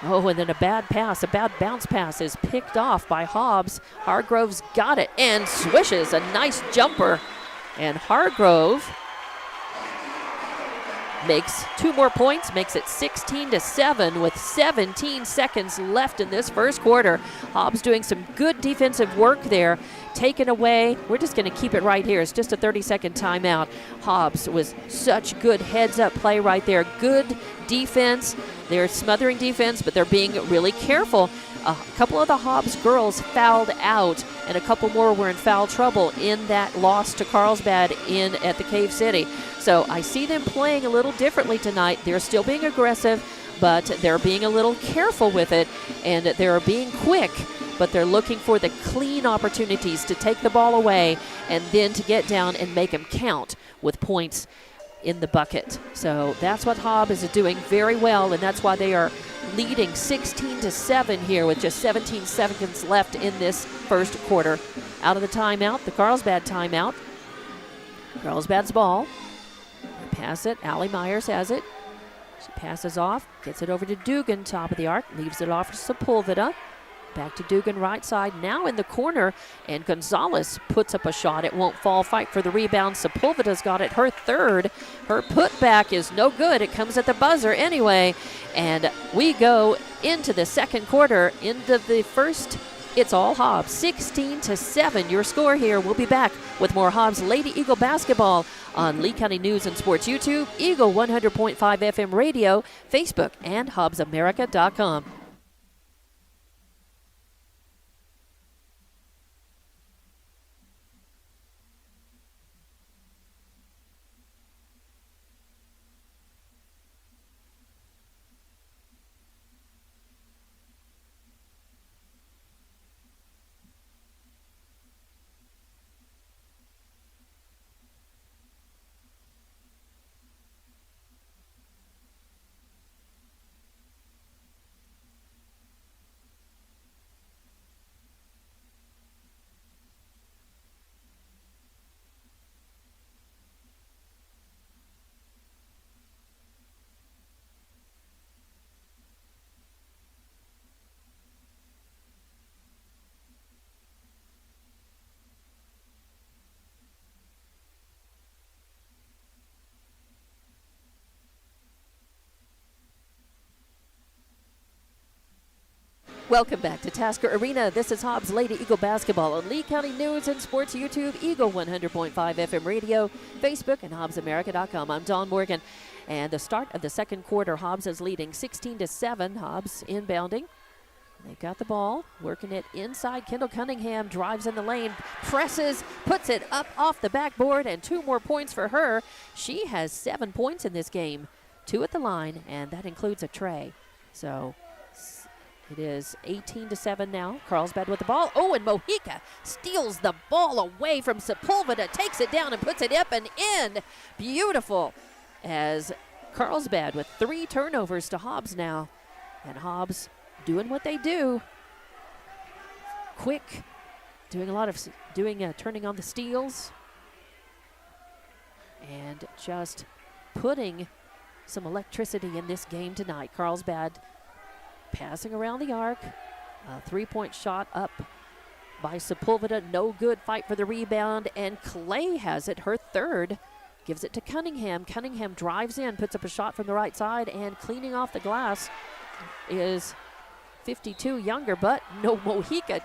Oh, and then a bad pass, a bad bounce pass is picked off by Hobbs. Hargrove's got it and swishes a nice jumper. And Hargrove makes 2 more points, makes it 16-7 with 17 seconds left in this first quarter. Hobbs doing some good defensive work there, taken away. We're just going to keep it right here. It's just a 30-second timeout. Hobbs was such good heads-up play right there. Good defense. They're smothering defense, but they're being really careful. A couple of the Hobbs girls fouled out, and a couple more were in foul trouble in that loss to Carlsbad at the Cave City. So I see them playing a little differently tonight. They're still being aggressive, but they're being a little careful with it, and they're being quick, but they're looking for the clean opportunities to take the ball away and then to get down and make them count with points in the bucket. So that's what Hobbs is doing very well, and that's why they are leading 16-7 here with just 17 seconds left in this first quarter. Out of the timeout, the Carlsbad timeout. Carlsbad's ball. They pass it. Allie Myers has it. She passes off, gets it over to Dugan, top of the arc, leaves it off to Sepulveda. Back to Dugan, right side, now in the corner, and Gonzalez puts up a shot. It won't fall. Fight for the rebound. Sepulveda's got it, her third. Her putback is no good. It comes at the buzzer anyway, and we go into the second quarter. Into the first, it's all Hobbs. 16-7, your score here. We'll be back with more Hobbs Lady Eagle basketball on Lee County News and Sports YouTube, Eagle 100.5 FM radio, Facebook, and HobbsAmerica.com. Welcome back to Tasker Arena. This is Hobbs Lady Eagle basketball on Lee County News and Sports YouTube, Eagle 100.5 FM radio, Facebook, and HobbsAmerica.com. I'm Dawn Morgan. And the start of the second quarter, Hobbs is leading 16-7. Hobbs inbounding. They've got the ball, working it inside. Kendall Cunningham drives in the lane, presses, puts it up off the backboard, and 2 more points for her. She has 7 points in this game, 2 at the line, and that includes a tray. So it is 18-7 now. Carlsbad with the ball. Oh, and Mojica steals the ball away from Sepulveda, takes it down and puts it up and in. Beautiful. As Carlsbad with 3 turnovers to Hobbs now. And Hobbs doing what they do. Quick, doing a lot of turning on the steals. And just putting some electricity in this game tonight. Carlsbad passing around the arc. A 3-point shot up by Sepulveda. No good. Fight for the rebound. And Clay has it, her third. Gives it to Cunningham. Cunningham drives in, puts up a shot from the right side, and cleaning off the glass is 52 Younger, but no, Mojica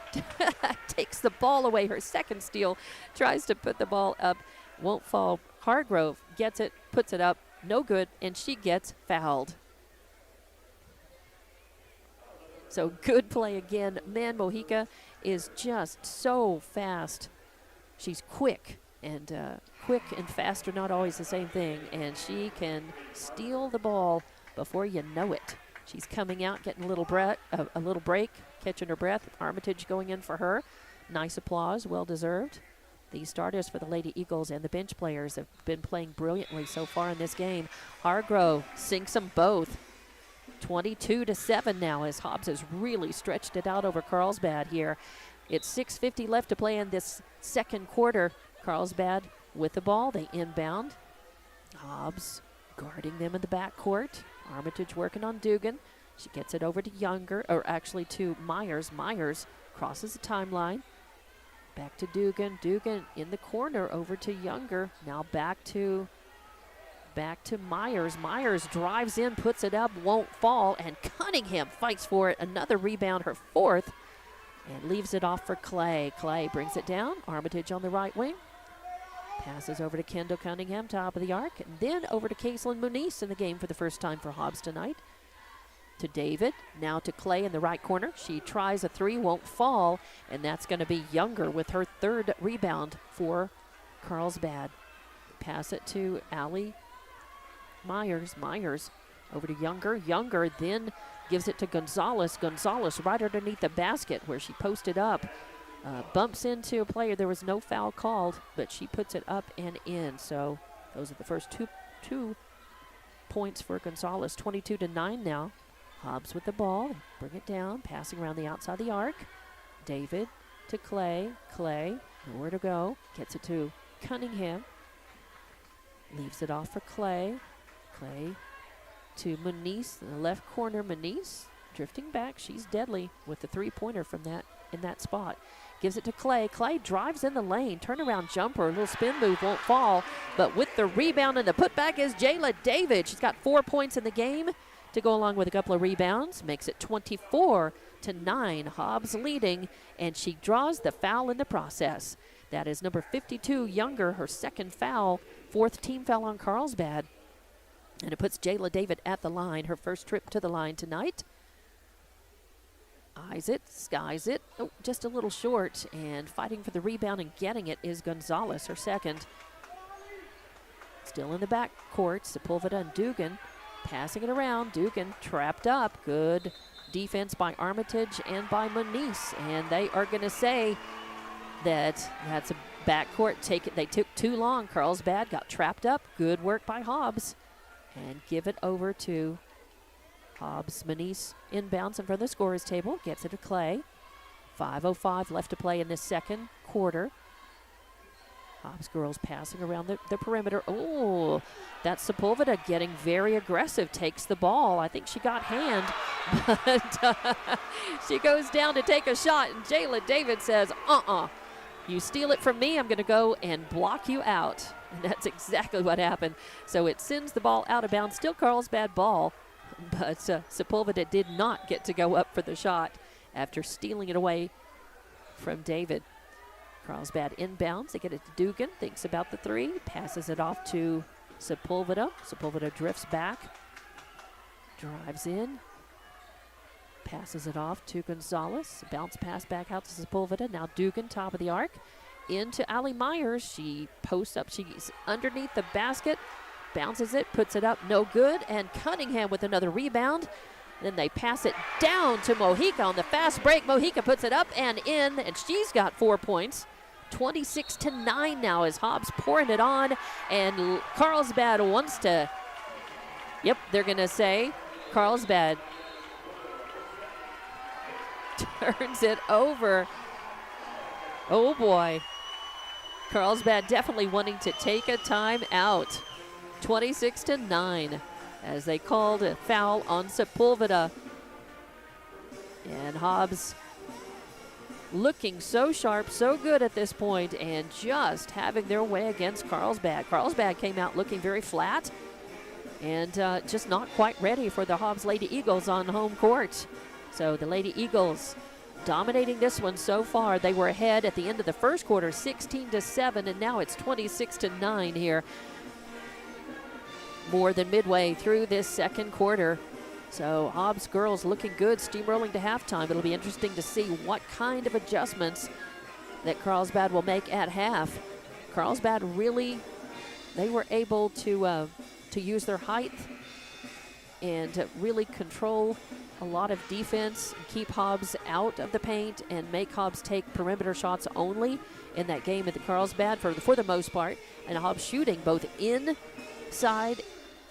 takes the ball away. Her second steal, tries to put the ball up, won't fall. Hargrove gets it, puts it up, no good, and she gets fouled. So good play again. Man, Mojica is just so fast. She's quick, and quick and fast are not always the same thing, and she can steal the ball before you know it. She's coming out, getting a little break, catching her breath. Armitage going in for her. Nice applause, well deserved. The starters for the Lady Eagles and the bench players have been playing brilliantly so far in this game. Hargrove sinks them both. 22-7 now as Hobbs has really stretched it out over Carlsbad here. It's 6:50 left to play in this second quarter. Carlsbad with the ball, they inbound. Hobbs guarding them in the backcourt. Armitage working on Dugan. She gets it over to Younger, or actually to Myers. Myers crosses the timeline. Back to Dugan. Dugan in the corner over to Younger. Now back to back to Myers. Myers drives in, puts it up, won't fall, and Cunningham fights for it. Another rebound, her fourth, and leaves it off for Clay. Clay brings it down. Armitage on the right wing. Passes over to Kendall Cunningham, top of the arc, and then over to Kaislyn Muniz in the game for the first time for Hobbs tonight. To David, now to Clay in the right corner. She tries a three, won't fall, and that's going to be Younger with her third rebound for Carlsbad. Pass it to Allie Myers. Myers over to Younger. Younger then gives it to Gonzalez. Gonzalez right underneath the basket where she posted up. Bumps into a player. There was no foul called, but she puts it up and in. So those are the first two points for Gonzalez. 22-9 now. Hobbs with the ball. Bring it down. Passing around the outside the arc. David to Clay. Clay, nowhere to go. Gets it to Cunningham. Leaves it off for Clay. Clay to Muniz in the left corner. Muniz drifting back. She's deadly with the three-pointer from that in that spot. Gives it to Clay. Clay drives in the lane. Turnaround jumper. A little spin move, won't fall. But with the rebound and the putback is Jayla David. She's got 4 points in the game to go along with a couple of rebounds. Makes it 24-9. Hobbs leading, and she draws the foul in the process. That is number 52, Younger, her second foul, fourth team foul on Carlsbad. And it puts Jayla David at the line, her first trip to the line tonight. Eyes it, skies it, oh, just a little short, and fighting for the rebound and getting it is Gonzalez, her second. Still in the back court, Sepulveda and Dugan passing it around. Dugan trapped up, good defense by Armitage and by Muniz, and they are going to say that's a backcourt. They took too long. Carlsbad got trapped up. Good work by Hobbs. And give it over to Hobbs. Muniz inbounds in front of the scorer's table. Gets it to Clay. 5:05 left to play in this second quarter. Hobbs girls passing around the perimeter. Oh, that's Sepulveda getting very aggressive. Takes the ball. I think she got hand. But she goes down to take a shot. And Jayla David says, you steal it from me, I'm going to go and block you out. And that's exactly what happened. So it sends the ball out of bounds. Still Carlsbad ball. But Sepulveda did not get to go up for the shot after stealing it away from David. Carlsbad inbounds. They get it to Dugan. Thinks about the three. Passes it off to Sepulveda. Sepulveda drifts back. Drives in. Passes it off to Gonzalez. Bounce pass back out to Sepulveda. Now Dugan, top of the arc. Into Allie Myers. She posts up. She's underneath the basket. Bounces it. Puts it up. No good. And Cunningham with another rebound. Then they pass it down to Mojica on the fast break. Mojica puts it up and in. And she's got 4 points. 26-9 now as Hobbs pouring it on. And Carlsbad wants to. Yep, they're going to say Carlsbad turns it over. Oh boy. Carlsbad definitely wanting to take a time out. 26-9 as they called a foul on Sepulveda. And Hobbs looking so sharp, so good at this point, and just having their way against Carlsbad. Carlsbad came out looking very flat and just not quite ready for the Hobbs Lady Eagles on home court. So the Lady Eagles dominating this one so far. They were ahead at the end of the first quarter, 16-7, and now it's 26-9 here. More than midway through this second quarter. So Hobbs girls looking good, steamrolling to halftime. It'll be interesting to see what kind of adjustments that Carlsbad will make at half. Carlsbad really, they were able to use their height and to really control a lot of defense, keep Hobbs out of the paint, and make Hobbs take perimeter shots only in that game at the Carlsbad for the most part. And Hobbs shooting both inside,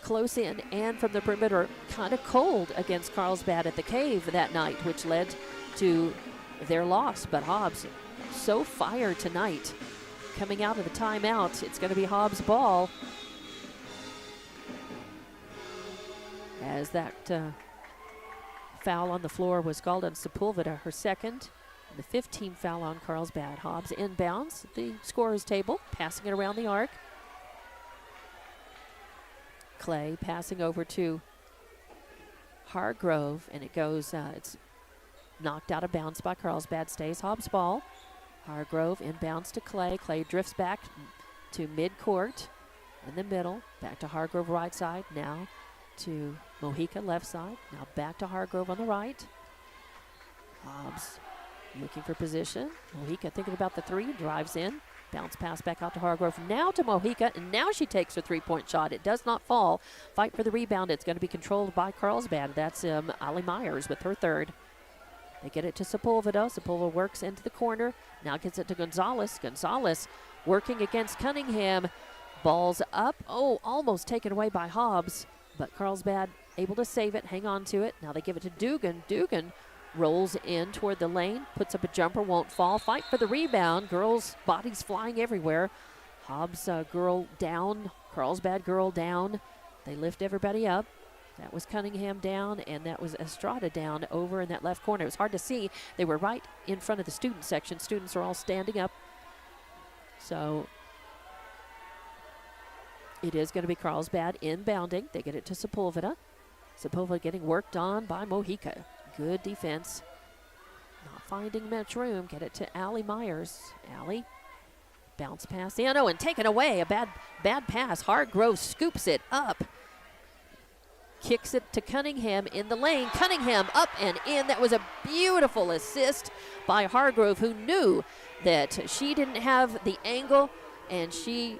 close in, and from the perimeter, kind of cold against Carlsbad at the Cave that night, which led to their loss. But Hobbs so fired tonight. Coming out of the timeout, it's going to be Hobbs ball. As that foul on the floor was called on Sepulveda, her second. And the 15th foul on Carlsbad. Hobbs inbounds at the scorer's table, passing it around the arc. Clay passing over to Hargrove, and it goes, it's knocked out of bounds by Carlsbad. Stays Hobbs' ball. Hargrove inbounds to Clay. Clay drifts back to midcourt in the middle. Back to Hargrove right side. Now to Mojica left side. Now back to Hargrove on the right. Hobbs looking for position. Mojica thinking about the three. Drives in. Bounce pass back out to Hargrove. Now to Mojica, and now she takes her three-point shot. It does not fall. Fight for the rebound. It's going to be controlled by Carlsbad. That's Ali Myers with her third. They get it to Sepulveda. Sepulveda works into the corner. Now gets it to Gonzalez. Gonzalez working against Cunningham. Ball's up. Oh, almost taken away by Hobbs. But Carlsbad able to save it, hang on to it. Now they give it to Dugan. Dugan rolls in toward the lane. Puts up a jumper, won't fall. Fight for the rebound. Girls' bodies flying everywhere. Hobbs girl down. Carlsbad girl down. They lift everybody up. That was Cunningham down, and that was Estrada down over in that left corner. It was hard to see. They were right in front of the student section. Students are all standing up. So it is going to be Carlsbad inbounding. They get it to Sepulveda. Sepulveda getting worked on by Mojica. Good defense. Not finding much room. Get it to Ali Myers. Ali. Bounce pass in. Oh, and taken away. A bad pass. Hargrove scoops it up. Kicks it to Cunningham in the lane. Cunningham up and in. That was a beautiful assist by Hargrove, who knew that she didn't have the angle, and she,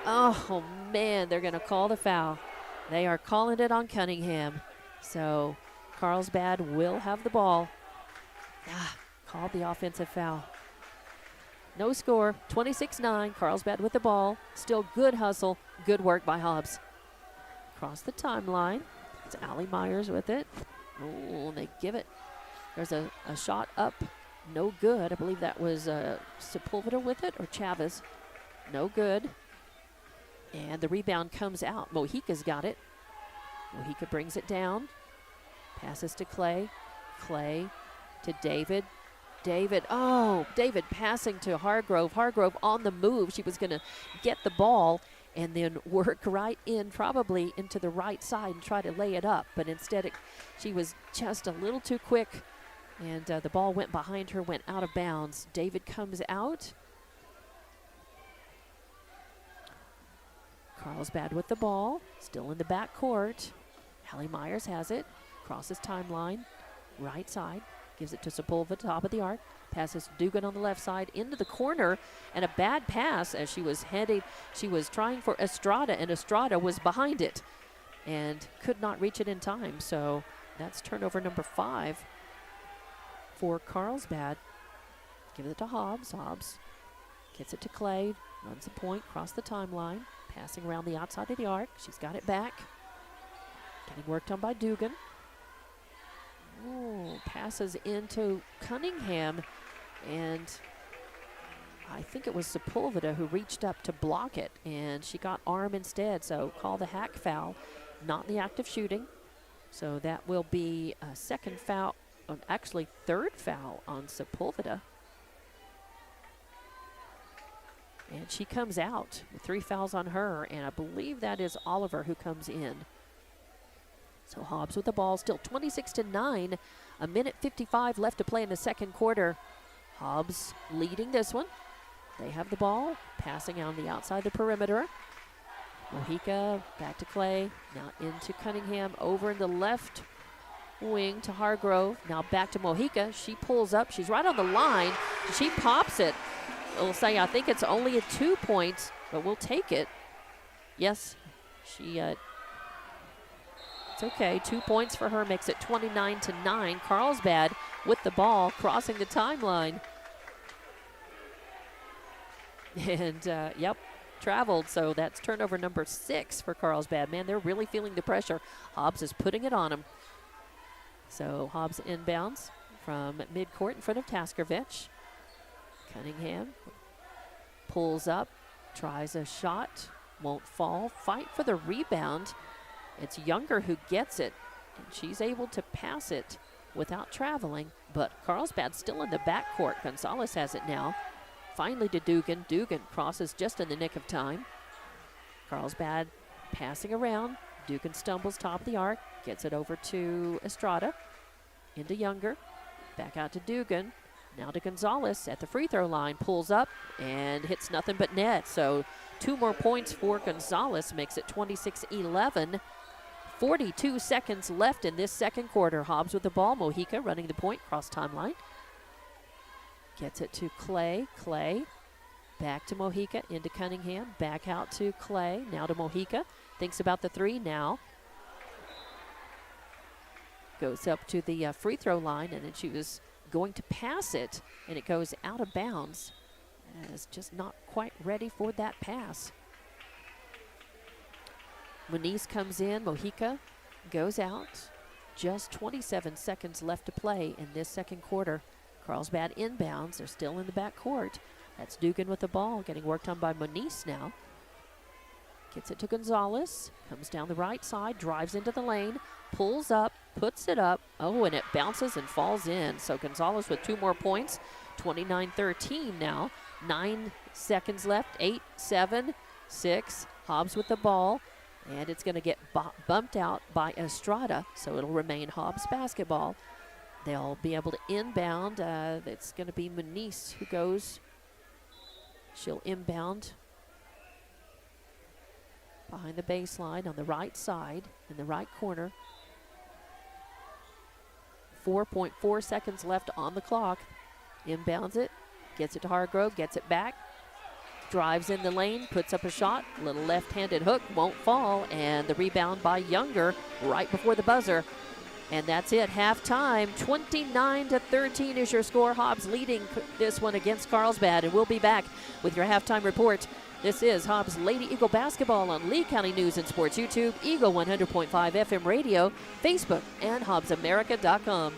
oh man, they're going to call the foul. They are calling it on Cunningham. So Carlsbad will have the ball. Called the offensive foul. No score, 26-9. Carlsbad with the ball. Still good hustle, good work by Hobbs. Across the timeline. It's Ali Myers with it. Oh, they give it. There's a shot up. No good. I believe that was Sepulveda with it, or Chavez. No good. And the rebound comes out. Mojica's got it. Mojica brings it down. Passes to Clay. Clay to David. David passing to Hargrove. Hargrove on the move. She was going to get the ball and then work right in, probably into the right side, and try to lay it up. But instead, she was just a little too quick, and the ball went behind her, went out of bounds. David comes out. Carlsbad with the ball, still in the back court. Ali Myers has it, crosses timeline, right side, gives it to Sepulveda, top of the arc. Passes Dugan on the left side into the corner, and a bad pass as she was heading. She was trying for Estrada, and Estrada was behind it and could not reach it in time. So that's turnover number 5 for Carlsbad. Give it to Hobbs. Hobbs gets it to Clay, runs the point, cross the timeline, passing around the outside of the arc. She's got it back. Getting worked on by Dugan. Ooh, passes into Cunningham, and I think it was Sepulveda who reached up to block it, and she got arm instead, so call the hack foul, not the act of shooting. So that will be a second foul, actually third foul on Sepulveda. And she comes out with 3 fouls on her, and I believe that is Oliver who comes in. So Hobbs with the ball, still 26-9. A minute 55 left to play in the second quarter. Hobbs leading this one. They have the ball, passing on the outside the perimeter. Mojica back to Clay, now into Cunningham, over in the left wing to Hargrove. Now back to Mojica. She pulls up. She's right on the line. She pops it. We'll say I think it's only a 2 points, but we'll take it. Yes, she. It's okay. 2 points for her makes it 29-9. Carlsbad with the ball, crossing the timeline. And, yep, traveled. So that's turnover number 6 for Carlsbad. Man, they're really feeling the pressure. Hobbs is putting it on them. So Hobbs inbounds from midcourt in front of Taskervich. Cunningham pulls up, tries a shot, won't fall. Fight for the rebound. It's Younger who gets it, and she's able to pass it without traveling, but Carlsbad's still in the backcourt. Gonzalez has it now. Finally to Dugan. Dugan crosses just in the nick of time. Carlsbad passing around. Dugan stumbles top of the arc, gets it over to Estrada, into Younger, back out to Dugan, now to Gonzalez at the free throw line, pulls up and hits nothing but net. So 2 more points for Gonzalez, makes it 26-11. 42 seconds left in this second quarter. Hobbs with the ball, Mojica running the point, cross timeline. Gets it to Clay, back to Mojica, into Cunningham, back out to Clay, now to Mojica. Thinks about the 3 now. Goes up to the free throw line, and then she was going to pass it, and it goes out of bounds. Is just not quite ready for that pass. Moniz comes in, Mojica goes out. Just 27 seconds left to play in this second quarter. Carlsbad inbounds, they're still in the back court. That's Dugan with the ball, getting worked on by Moniz now. Gets it to Gonzalez, comes down the right side, drives into the lane, pulls up, puts it up. Oh, and it bounces and falls in. So Gonzalez with 2 more points, 29-13 now. 9 seconds left, 8, 7, 6. Hobbs with the ball, and it's going to get bumped out by Estrada, so it'll remain Hobbs basketball. They'll be able to inbound. It's going to be Moniz who goes. She'll inbound behind the baseline on the right side, in the right corner. 4.4 seconds left on the clock. Inbounds it, gets it to Hargrove, gets it back, drives in the lane, puts up a shot, little left-handed hook, won't fall, and the rebound by Younger right before the buzzer. And that's it, halftime. 29-13 is your score. Hobbs leading this one against Carlsbad, and we'll be back with your halftime report. This is Hobbs Lady Eagle Basketball on Lee County News and Sports YouTube, Eagle 100.5 FM radio, Facebook, and HobbsAmerica.com.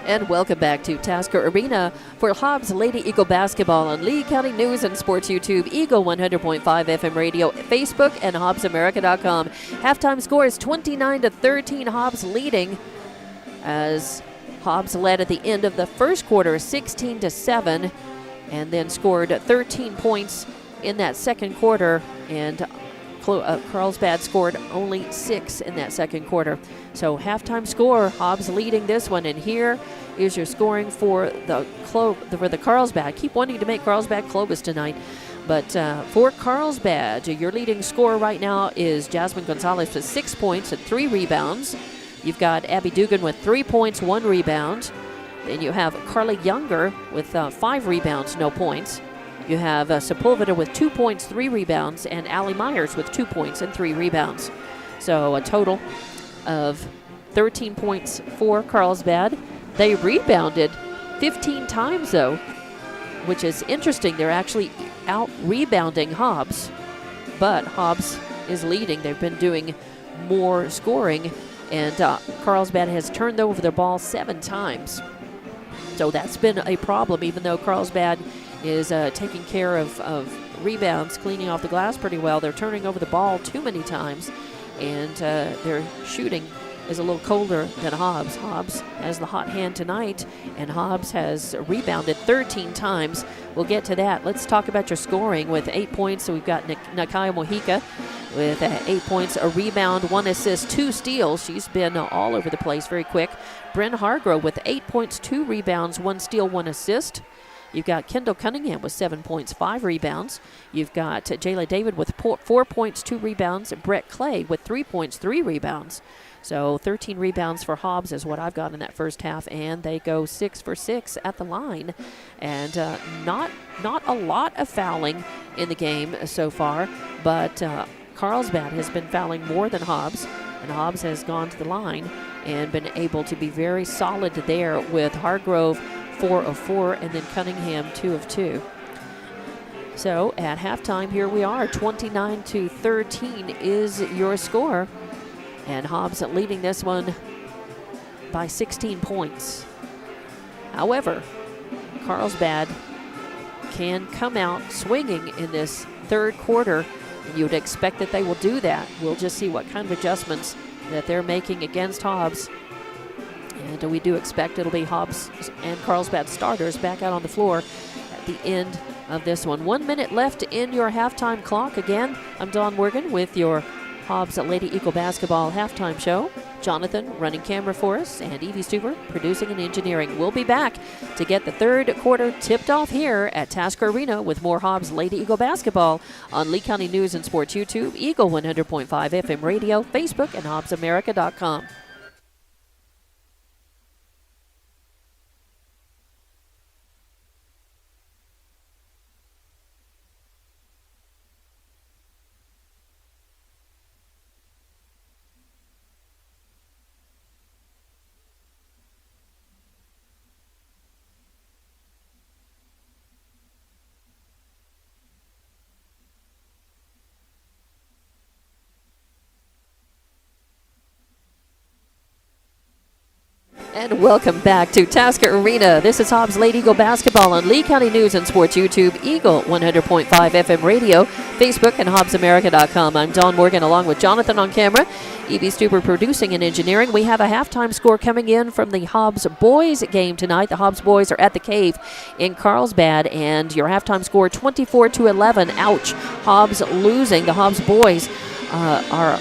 And welcome back to Tasker Arena for Hobbs Lady Eagle basketball on Lee County News and Sports YouTube, Eagle 100.5 FM radio, Facebook, and HobbsAmerica.com. Halftime score is 29-13, Hobbs leading, as Hobbs led at the end of the first quarter 16-7, and then scored 13 points in that second quarter, and Carlsbad scored only 6 in that second quarter. So halftime score, Hobbs leading this one, and here is your scoring for the Carlsbad. Keep wanting to make Carlsbad Clovis tonight, but for Carlsbad, your leading scorer right now is Jasmine Gonzalez with 6 points and 3 rebounds. You've got Abby Dugan with 3 points, 1 rebound. Then you have Carly Younger with 5 rebounds, no points. You have Sepulveda with 2 points, 3 rebounds, and Allie Myers with 2 points and 3 rebounds. So a total of 13 points for Carlsbad. They rebounded 15 times, though, which is interesting. They're actually out-rebounding Hobbs, but Hobbs is leading. They've been doing more scoring, and Carlsbad has turned over the ball 7 times. So that's been a problem, even though Carlsbad is taking care of rebounds, cleaning off the glass pretty well. They're turning over the ball too many times, and their shooting is a little colder than Hobbs. Hobbs has the hot hand tonight, and Hobbs has rebounded 13 times. We'll get to that. Let's talk about your scoring. With 8 points, so we've got Nakaya Mojica with 8 points, a rebound, 1 assist, 2 steals. She's been all over the place, very quick. Bryn Hargrove with 8 points, 2 rebounds, 1 steal, 1 assist. You've got Kendall Cunningham with 7 points, 5 rebounds. You've got Jayla David with 4 points, 2 rebounds. Brett Clay with 3 points, 3 rebounds. So 13 rebounds for Hobbs is what I've got in that first half, and they go 6 for 6 at the line. And not a lot of fouling in the game so far, but Carlsbad has been fouling more than Hobbs, and Hobbs has gone to the line and been able to be very solid there, with Hargrove 4 of 4, and then Cunningham 2 of 2. So at halftime, here we are, 29-13 is your score, and Hobbs leading this one by 16 points. However, Carlsbad can come out swinging in this third quarter, and you would expect that they will do that. We'll just see what kind of adjustments that they're making against Hobbs. And we do expect it'll be Hobbs and Carlsbad starters back out on the floor at the end of this one. 1 minute left in your halftime clock. Again, I'm Dawn Morgan with your Hobbs Lady Eagle basketball halftime show. Jonathan running camera for us, and Evie Stuber producing and engineering. We'll be back to get the third quarter tipped off here at Tasker Arena with more Hobbs Lady Eagle basketball on Lee County News and Sports YouTube, Eagle 100.5 FM radio, Facebook, and HobbsAmerica.com. And welcome back to Tasker Arena. This is Hobbs Lady Eagle basketball on Lee County News and Sports YouTube, Eagle 100.5 FM radio, Facebook, and HobbsAmerica.com. I'm Dawn Morgan along with Jonathan on camera, Evie Stuber producing and engineering. We have a halftime score coming in from the Hobbs boys game tonight. The Hobbs boys are at the Cave in Carlsbad, and your halftime score 24-11. Ouch. Hobbs losing. The Hobbs boys are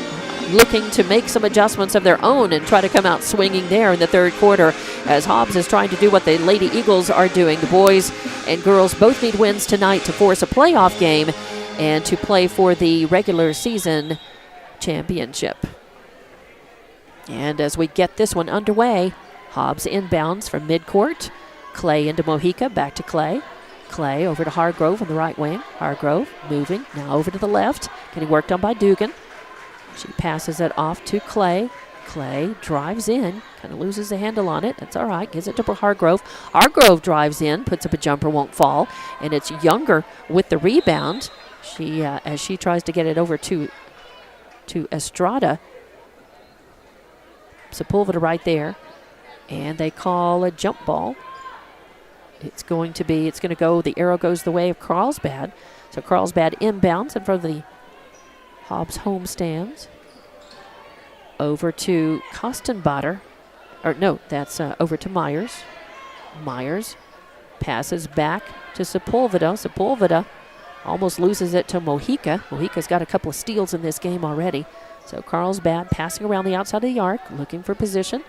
looking to make some adjustments of their own and try to come out swinging there in the third quarter, as Hobbs is trying to do what the Lady Eagles are doing. The boys and girls both need wins tonight to force a playoff game and to play for the regular season championship. And as we get this one underway, Hobbs inbounds from midcourt. Clay into Mojica, back to Clay. Clay over to Hargrove on the right wing. Hargrove moving now over to the left, getting worked on by Dugan. She passes it off to Clay. Clay drives in, kind of loses the handle on it. That's all right. Gives it to Hargrove. Hargrove drives in, puts up a jumper, won't fall. And it's Younger with the rebound. She, as she tries to get it over to Estrada. Sepulveda right there. And they call a jump ball. It's going to go, the arrow goes the way of Carlsbad. So Carlsbad inbounds in front of the Hobbs home stands. Over to Kostenbader. Or no, that's over to Myers. Myers passes back to Sepulveda. Sepulveda almost loses it to Mojica. Mojica's got a couple of steals in this game already. So Carlsbad passing around the outside of the arc, looking for position.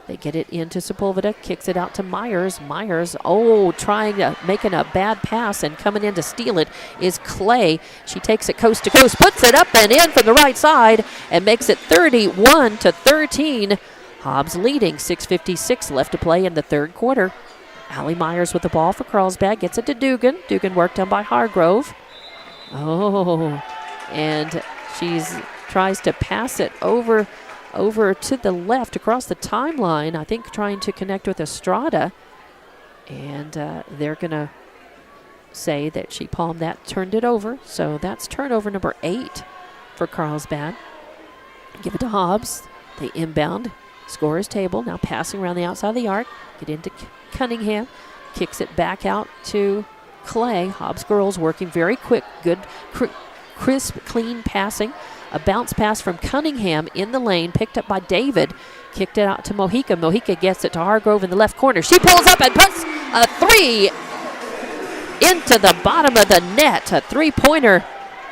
They get it into Sepulveda, kicks it out to Myers. Myers, making a bad pass, and coming in to steal it is Clay. She takes it coast to coast, puts it up and in from the right side, and makes it 31-13. Hobbs leading, 6:56 left to play in the third quarter. Allie Myers with the ball for Carlsbad, gets it to Dugan. Dugan worked on by Hargrove. And she's tries to pass it over to the left across the timeline, I think trying to connect with Estrada. And they're going to say that she palmed that, turned it over. So that's turnover number 8 for Carlsbad. Give it to Hobbs. They inbound. Scorer's table. Now passing around the outside of the arc. Get into Cunningham. Kicks it back out to Clay. Hobbs girls working very quick. Good, crisp, clean passing. A bounce pass from Cunningham in the lane, picked up by David. Kicked it out to Mojica. Mojica gets it to Hargrove in the left corner. She pulls up and puts a 3 into the bottom of the net. A 3-pointer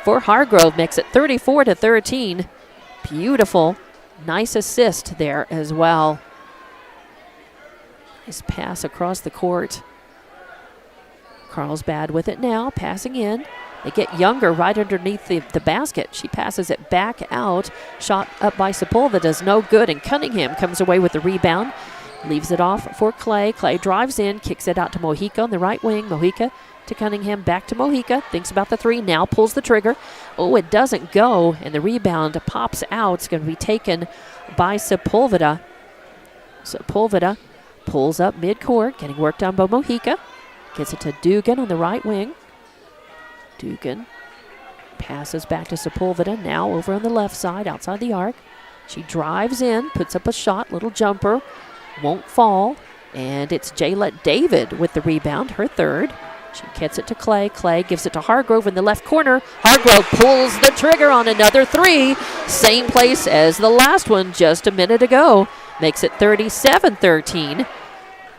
for Hargrove makes it 34-13. Beautiful. Nice assist there as well. Nice pass across the court. Carlsbad with it now, passing in. They get Younger right underneath the basket. She passes it back out. Shot up by Sepulveda's no good, and Cunningham comes away with the rebound. Leaves it off for Clay. Clay drives in, kicks it out to Mojica on the right wing. Mojica to Cunningham, back to Mojica. Thinks about the 3, now pulls the trigger. Oh, it doesn't go, and the rebound pops out. It's going to be taken by Sepulveda. Sepulveda pulls up midcourt, getting worked on by Mojica. Gets it to Dugan on the right wing. Dugan passes back to Sepulveda, now over on the left side, outside the arc. She drives in, puts up a shot, little jumper, won't fall, and it's Jaylette David with the rebound, her third. She gets it to Clay. Clay gives it to Hargrove in the left corner. Hargrove pulls the trigger on another 3. Same place as the last one just a minute ago. Makes it 37-13.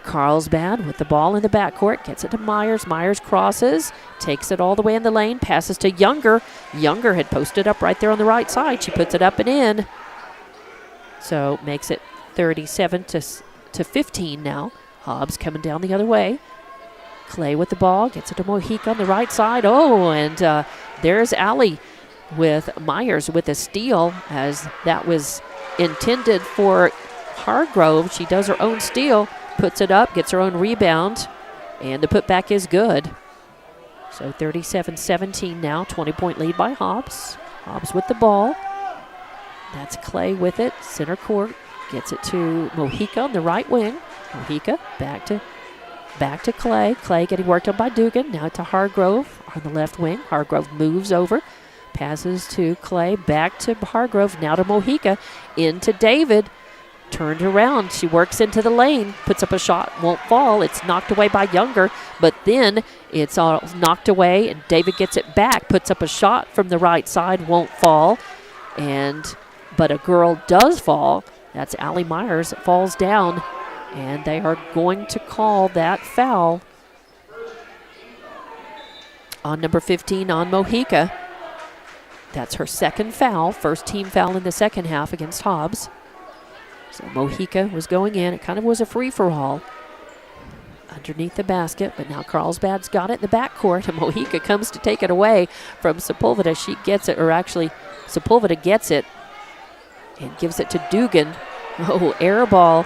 Carlsbad with the ball in the backcourt, gets it to Myers. Myers crosses, takes it all the way in the lane, passes to Younger. Younger had posted up right there on the right side. She puts it up and in. So makes it 37-15 now. Hobbs coming down the other way. Clay with the ball, gets it to Mojica on the right side. And there's Allie with Myers with a steal, as that was intended for Hargrove. She does her own steal. Puts it up, gets her own rebound, and the putback is good. So 37-17 now, 20-point lead by Hobbs. Hobbs with the ball. That's Clay with it, center court. Gets it to Mojica on the right wing. Mojica back to Clay. Clay getting worked on by Dugan. Now to Hargrove on the left wing. Hargrove moves over, passes to Clay, back to Hargrove, now to Mojica, into David. Turned around, she works into the lane, puts up a shot, won't fall. It's knocked away by Younger, but then it's all knocked away, and David gets it back, puts up a shot from the right side, won't fall. But a girl does fall. That's Allie Myers. It falls down, and they are going to call that foul on number 15 on Mojica. That's her second foul, first team foul in the second half against Hobbs. So Mojica was going in. It kind of was a free-for-all underneath the basket, but now Carlsbad's got it in the backcourt, and Mojica comes to take it away from Sepulveda. She gets it, or actually Sepulveda gets it and gives it to Dugan. Air ball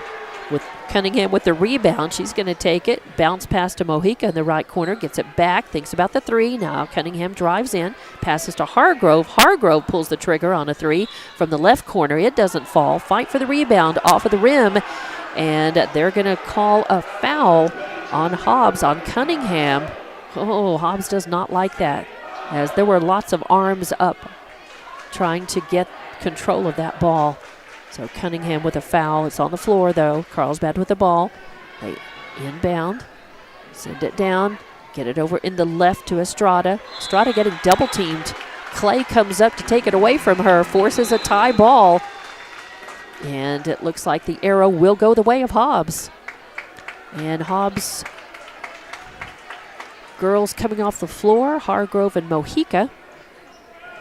with Cunningham with the rebound. She's going to take it. Bounce pass to Mojica in the right corner. Gets it back. Thinks about the 3. Now Cunningham drives in. Passes to Hargrove. Hargrove pulls the trigger on a 3 from the left corner. It doesn't fall. Fight for the rebound off of the rim. And they're going to call a foul on Hobbs, on Cunningham. Hobbs does not like that, as there were lots of arms up trying to get control of that ball. So Cunningham with a foul. It's on the floor, though. Carlsbad with the ball. They inbound. Send it down. Get it over in the left to Estrada. Estrada getting double teamed. Clay comes up to take it away from her. Forces a tie ball. And it looks like the arrow will go the way of Hobbs. And Hobbs girls coming off the floor. Hargrove and Mojica.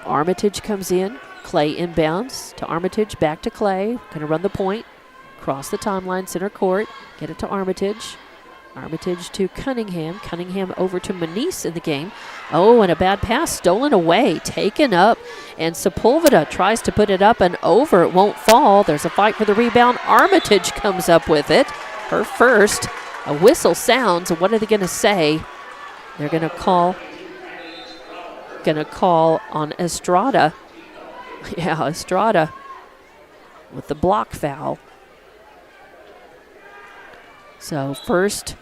Armitage comes in. Clay inbounds to Armitage, back to Clay. Going to run the point. Cross the timeline, center court. Get it to Armitage. Armitage to Cunningham. Cunningham over to Manise in the game. Oh, and a bad pass stolen away. Taken up. And Sepulveda tries to put it up and over. It won't fall. There's a fight for the rebound. Armitage comes up with it. Her first. A whistle sounds. What are they going to say? They're going to call on Estrada. Yeah, Estrada with the block foul. So first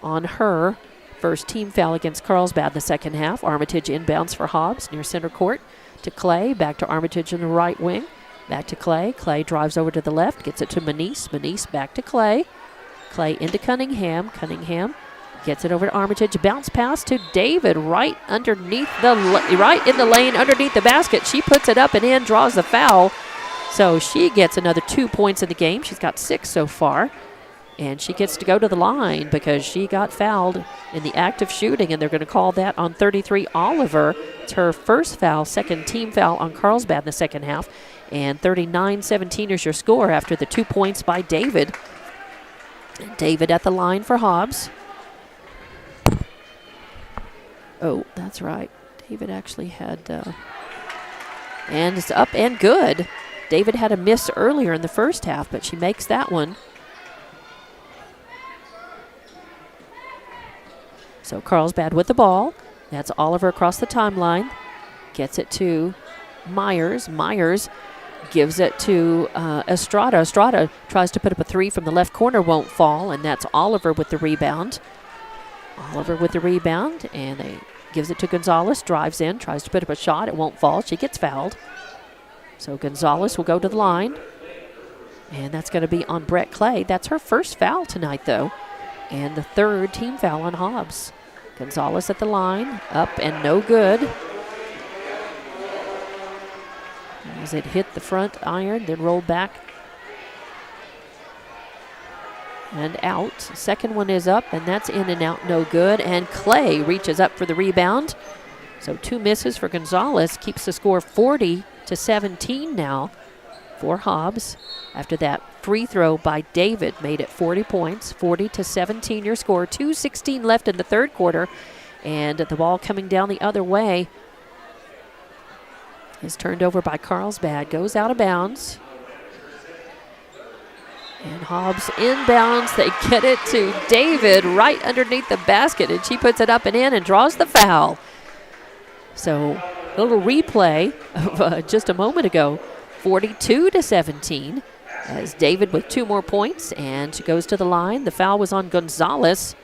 on her, first team foul against Carlsbad the second half. Armitage inbounds for Hobbs near center court to Clay. Back to Armitage in the right wing. Back to Clay. Clay drives over to the left, gets it to Manise. Manise back to Clay. Clay into Cunningham. Cunningham gets it over to Armitage. Bounce pass to David right underneath right in the lane underneath the basket. She puts it up and in, draws the foul. So she gets another 2 points in the game. She's got 6 so far. And she gets to go to the line because she got fouled in the act of shooting, and they're going to call that on 33 Oliver. It's her first foul, second team foul on Carlsbad in the second half. And 39-17 is your score after the 2 points by David. David at the line for Hobbs. Oh, that's right. David actually had, and it's up and good. David had a miss earlier in the first half, but she makes that one. So Carlsbad with the ball. That's Oliver across the timeline. Gets it to Myers. Myers gives it to Estrada. Estrada tries to put up a three from the left corner, won't fall, and that's Oliver with the rebound. Oliver with the rebound, and they gives it to Gonzalez, drives in, tries to put up a shot, it won't fall, she gets fouled. So Gonzalez will go to the line, and that's going to be on Brett Clay. That's her first foul tonight, though, and the third team foul on Hobbs. Gonzalez at the line, up and no good. As it hit the front iron, then rolled back and out. Second one is up, and that's in and out, no good. And Clay reaches up for the rebound. So 2 misses for Gonzalez. Keeps the score 40-17 now for Hobbs. After that free throw by David made it 40 points. 40-17 your score. 2:16 left in the third quarter. And the ball coming down the other way is turned over by Carlsbad. Goes out of bounds. And Hobbs inbounds. They get it to David right underneath the basket, and she puts it up and in and draws the foul. So a little replay of just a moment ago. 42-17 as David with 2 more points, and she goes to the line. The foul was on Gonzalez.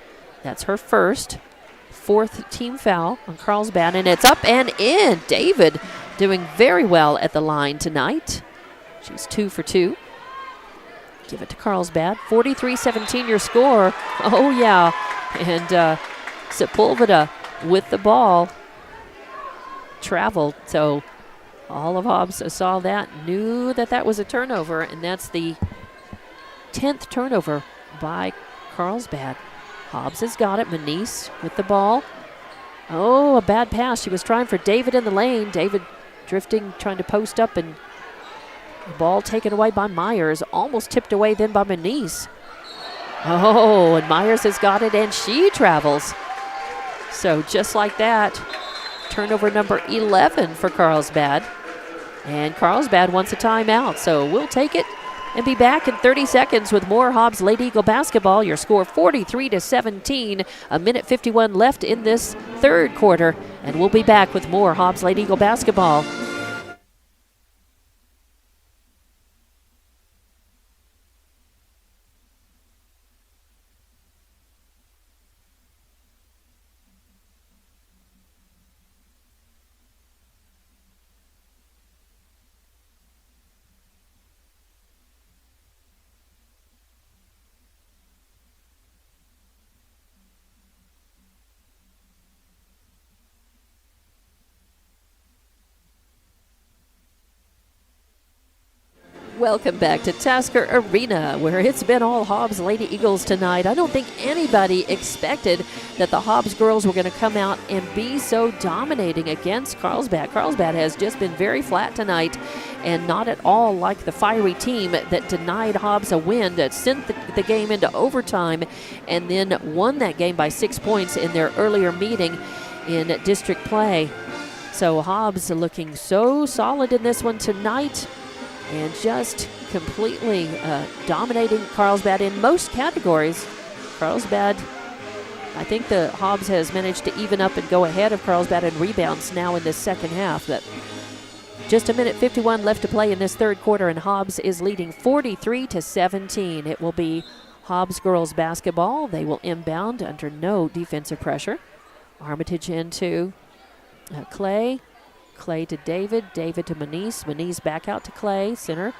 That's her first. 4th team foul on Carlsbad, and it's up and in. David doing very well at the line tonight. She's 2 for 2. Give it to Carlsbad. 43-17 your score. Oh, yeah. And Sepulveda with the ball traveled. So all of Hobbs saw that, knew that that was a turnover, and that's the 10th turnover by Carlsbad. Hobbs has got it. Manise with the ball. Oh, a bad pass. She was trying for David in the lane. David drifting, trying to post up, and the ball taken away by Myers. Almost tipped away then by Manise. Oh, and Myers has got it, and she travels. So just like that, turnover number 11 for Carlsbad. And Carlsbad wants a timeout, so we'll take it and be back in 30 seconds with more Hobbs Lady Eagle basketball. Your score 43-17, a minute 51 left in this third quarter, and we'll be back with more Hobbs Lady Eagle basketball. Welcome back to Tasker Arena, where it's been all Hobbs Lady Eagles tonight. I don't think anybody expected that the Hobbs girls were going to come out and be so dominating against Carlsbad. Carlsbad has just been very flat tonight and not at all like the fiery team that denied Hobbs a win, that sent the game into overtime and then won that game by 6 points in their earlier meeting in district play. So Hobbs looking so solid in this one tonight, and just completely dominating Carlsbad in most categories. Carlsbad, I think the Hobbs has managed to even up and go ahead of Carlsbad in rebounds now in this second half. But just a minute 51 left to play in this third quarter, and Hobbs is leading 43-17. It will be Hobbs girls basketball. They will inbound under no defensive pressure. Armitage into Clay. Clay to David, David to Manise, Manise back out to Clay, center,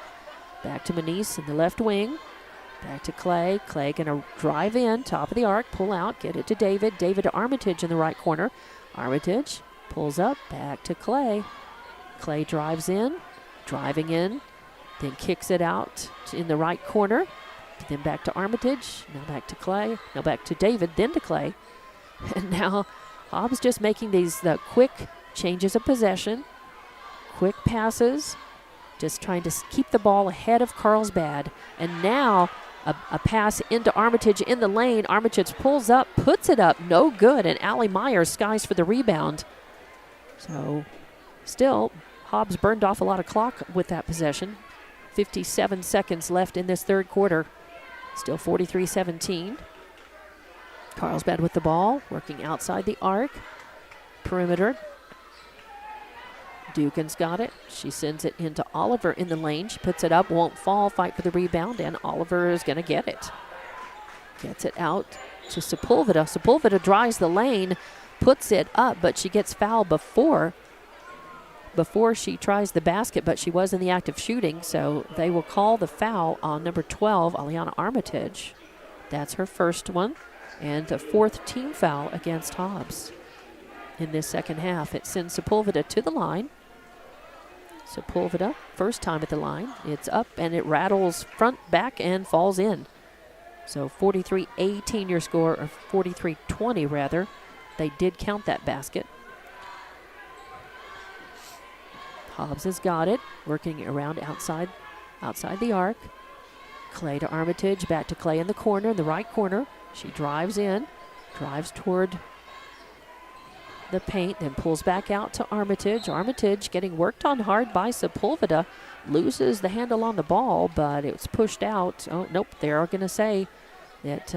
back to Manise in the left wing, back to Clay, Clay gonna drive in, top of the arc, pull out, get it to David, David to Armitage in the right corner, Armitage pulls up, back to Clay, Clay drives in, driving in, then kicks it out in the right corner, then back to Armitage, now back to Clay, now back to David, then to Clay, and now Hobbs just making these quick changes of possession, quick passes, just trying to keep the ball ahead of Carlsbad. And now a pass into Armitage in the lane. Armitage pulls up, puts it up, no good, and Allie Meyer skies for the rebound. So still, Hobbs burned off a lot of clock with that possession. 57 seconds left in this third quarter. Still 43-17. Carlsbad with the ball, working outside the arc. Perimeter. Dukin's got it. She sends it into Oliver in the lane. She puts it up, won't fall, fight for the rebound, and Oliver is going to get it. Gets it out to Sepulveda. Sepulveda drives the lane, puts it up, but she gets fouled before she tries the basket, but she was in the act of shooting, so they will call the foul on number 12, Aliana Armitage. That's her first one, and the fourth team foul against Hobbs in this second half. It sends Sepulveda to the line. Sepulveda, first time at the line. It's up and it rattles front, back, and falls in. So 43-18 your score, or 43-20 rather. They did count that basket. Hobbs has got it, working around outside the arc. Clay to Armitage, back to Clay in the corner, in the right corner. She drives in, drives toward the paint, then pulls back out to Armitage. Armitage getting worked on hard by Sepulveda. Loses the handle on the ball, but it's pushed out. Oh, nope, they are going to say that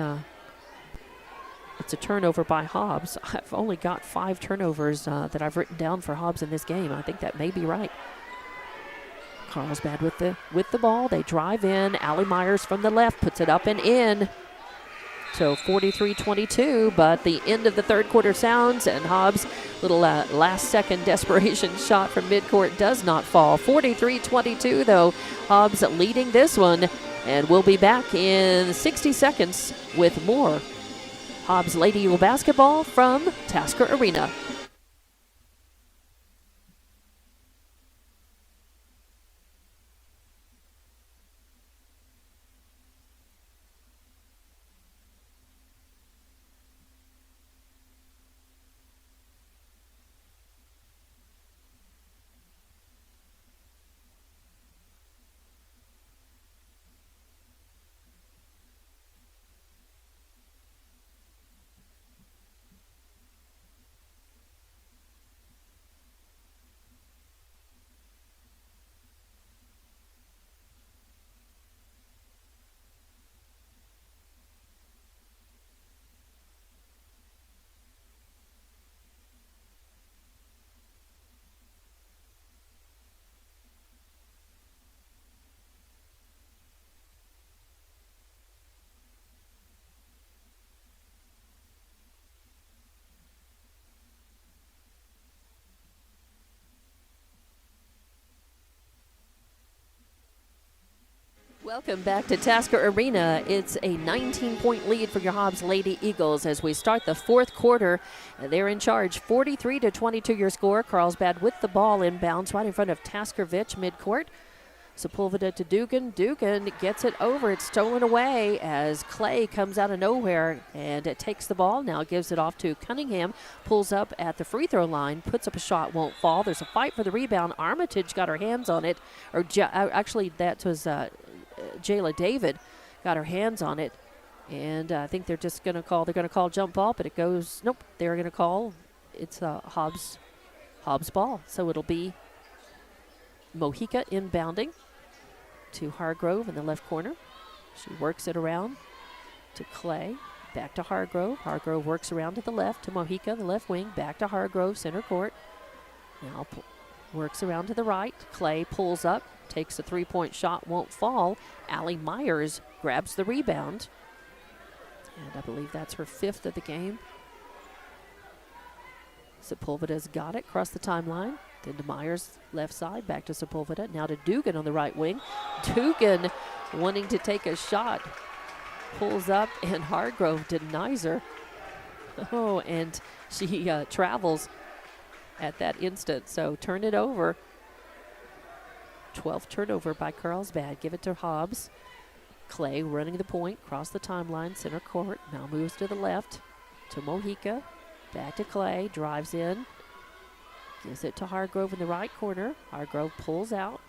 it's a turnover by Hobbs. I've only got 5 turnovers that I've written down for Hobbs in this game. I think that may be right. Carlsbad with the ball. They drive in. Allie Myers from the left puts it up and in. So 43-22, but the end of the third quarter sounds, and Hobbs' little last-second desperation shot from midcourt does not fall. 43-22, though, Hobbs leading this one, and we'll be back in 60 seconds with more Hobbs Lady Eagle basketball from Tasker Arena. Welcome back to Tasker Arena. It's a 19-point lead for your Hobbs Lady Eagles as we start the fourth quarter. They're in charge, 43-22 your score. Carlsbad with the ball inbounds right in front of Taskervich midcourt. Sepulveda to Dugan. Dugan gets it over. It's stolen away as Clay comes out of nowhere and it takes the ball. Now gives it off to Cunningham. Pulls up at the free throw line. Puts up a shot. Won't fall. There's a fight for the rebound. Armitage got her hands on it. Actually, that was Jayla David got her hands on it. And I think they're just going to call. They're going to call jump ball, but it goes. Nope. They're going to call. It's Hobbs ball. So it'll be Mojica inbounding to Hargrove in the left corner. She works it around to Clay. Back to Hargrove. Hargrove works around to the left to Mojica, the left wing. Back to Hargrove, center court. Now works around to the right. Clay pulls up, takes a three-point shot, won't fall. Allie Myers grabs the rebound. And I believe that's her 5th of the game. Sepulveda's got it, across the timeline. Then to Myers, left side, back to Sepulveda. Now to Dugan on the right wing. Dugan wanting to take a shot. Pulls up, and Hargrove denies her. Oh, and she travels at that instant. So turn it over. 12th turnover by Carlsbad. Give it to Hobbs. Clay running the point, across the timeline, center court. Now moves to the left to Mojica. Back to Clay, drives in. Gives it to Hargrove in the right corner. Hargrove pulls out.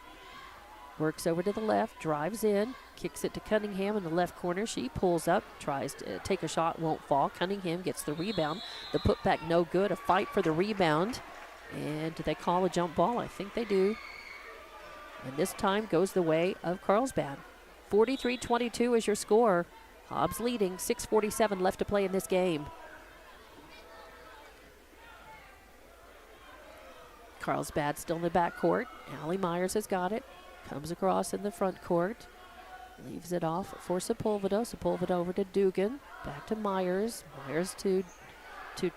Works over to the left, drives in. Kicks it to Cunningham in the left corner. She pulls up, tries to take a shot, won't fall. Cunningham gets the rebound. The putback no good. A fight for the rebound. And do they call a jump ball? I think they do. And this time goes the way of Carlsbad. 43-22 is your score. Hobbs leading. 6:47 left to play in this game. Carlsbad still in the back court. Allie Myers has got it. Comes across in the front court. Leaves it off for Sepulveda. Sepulveda over to Dugan. Back to Myers. Myers to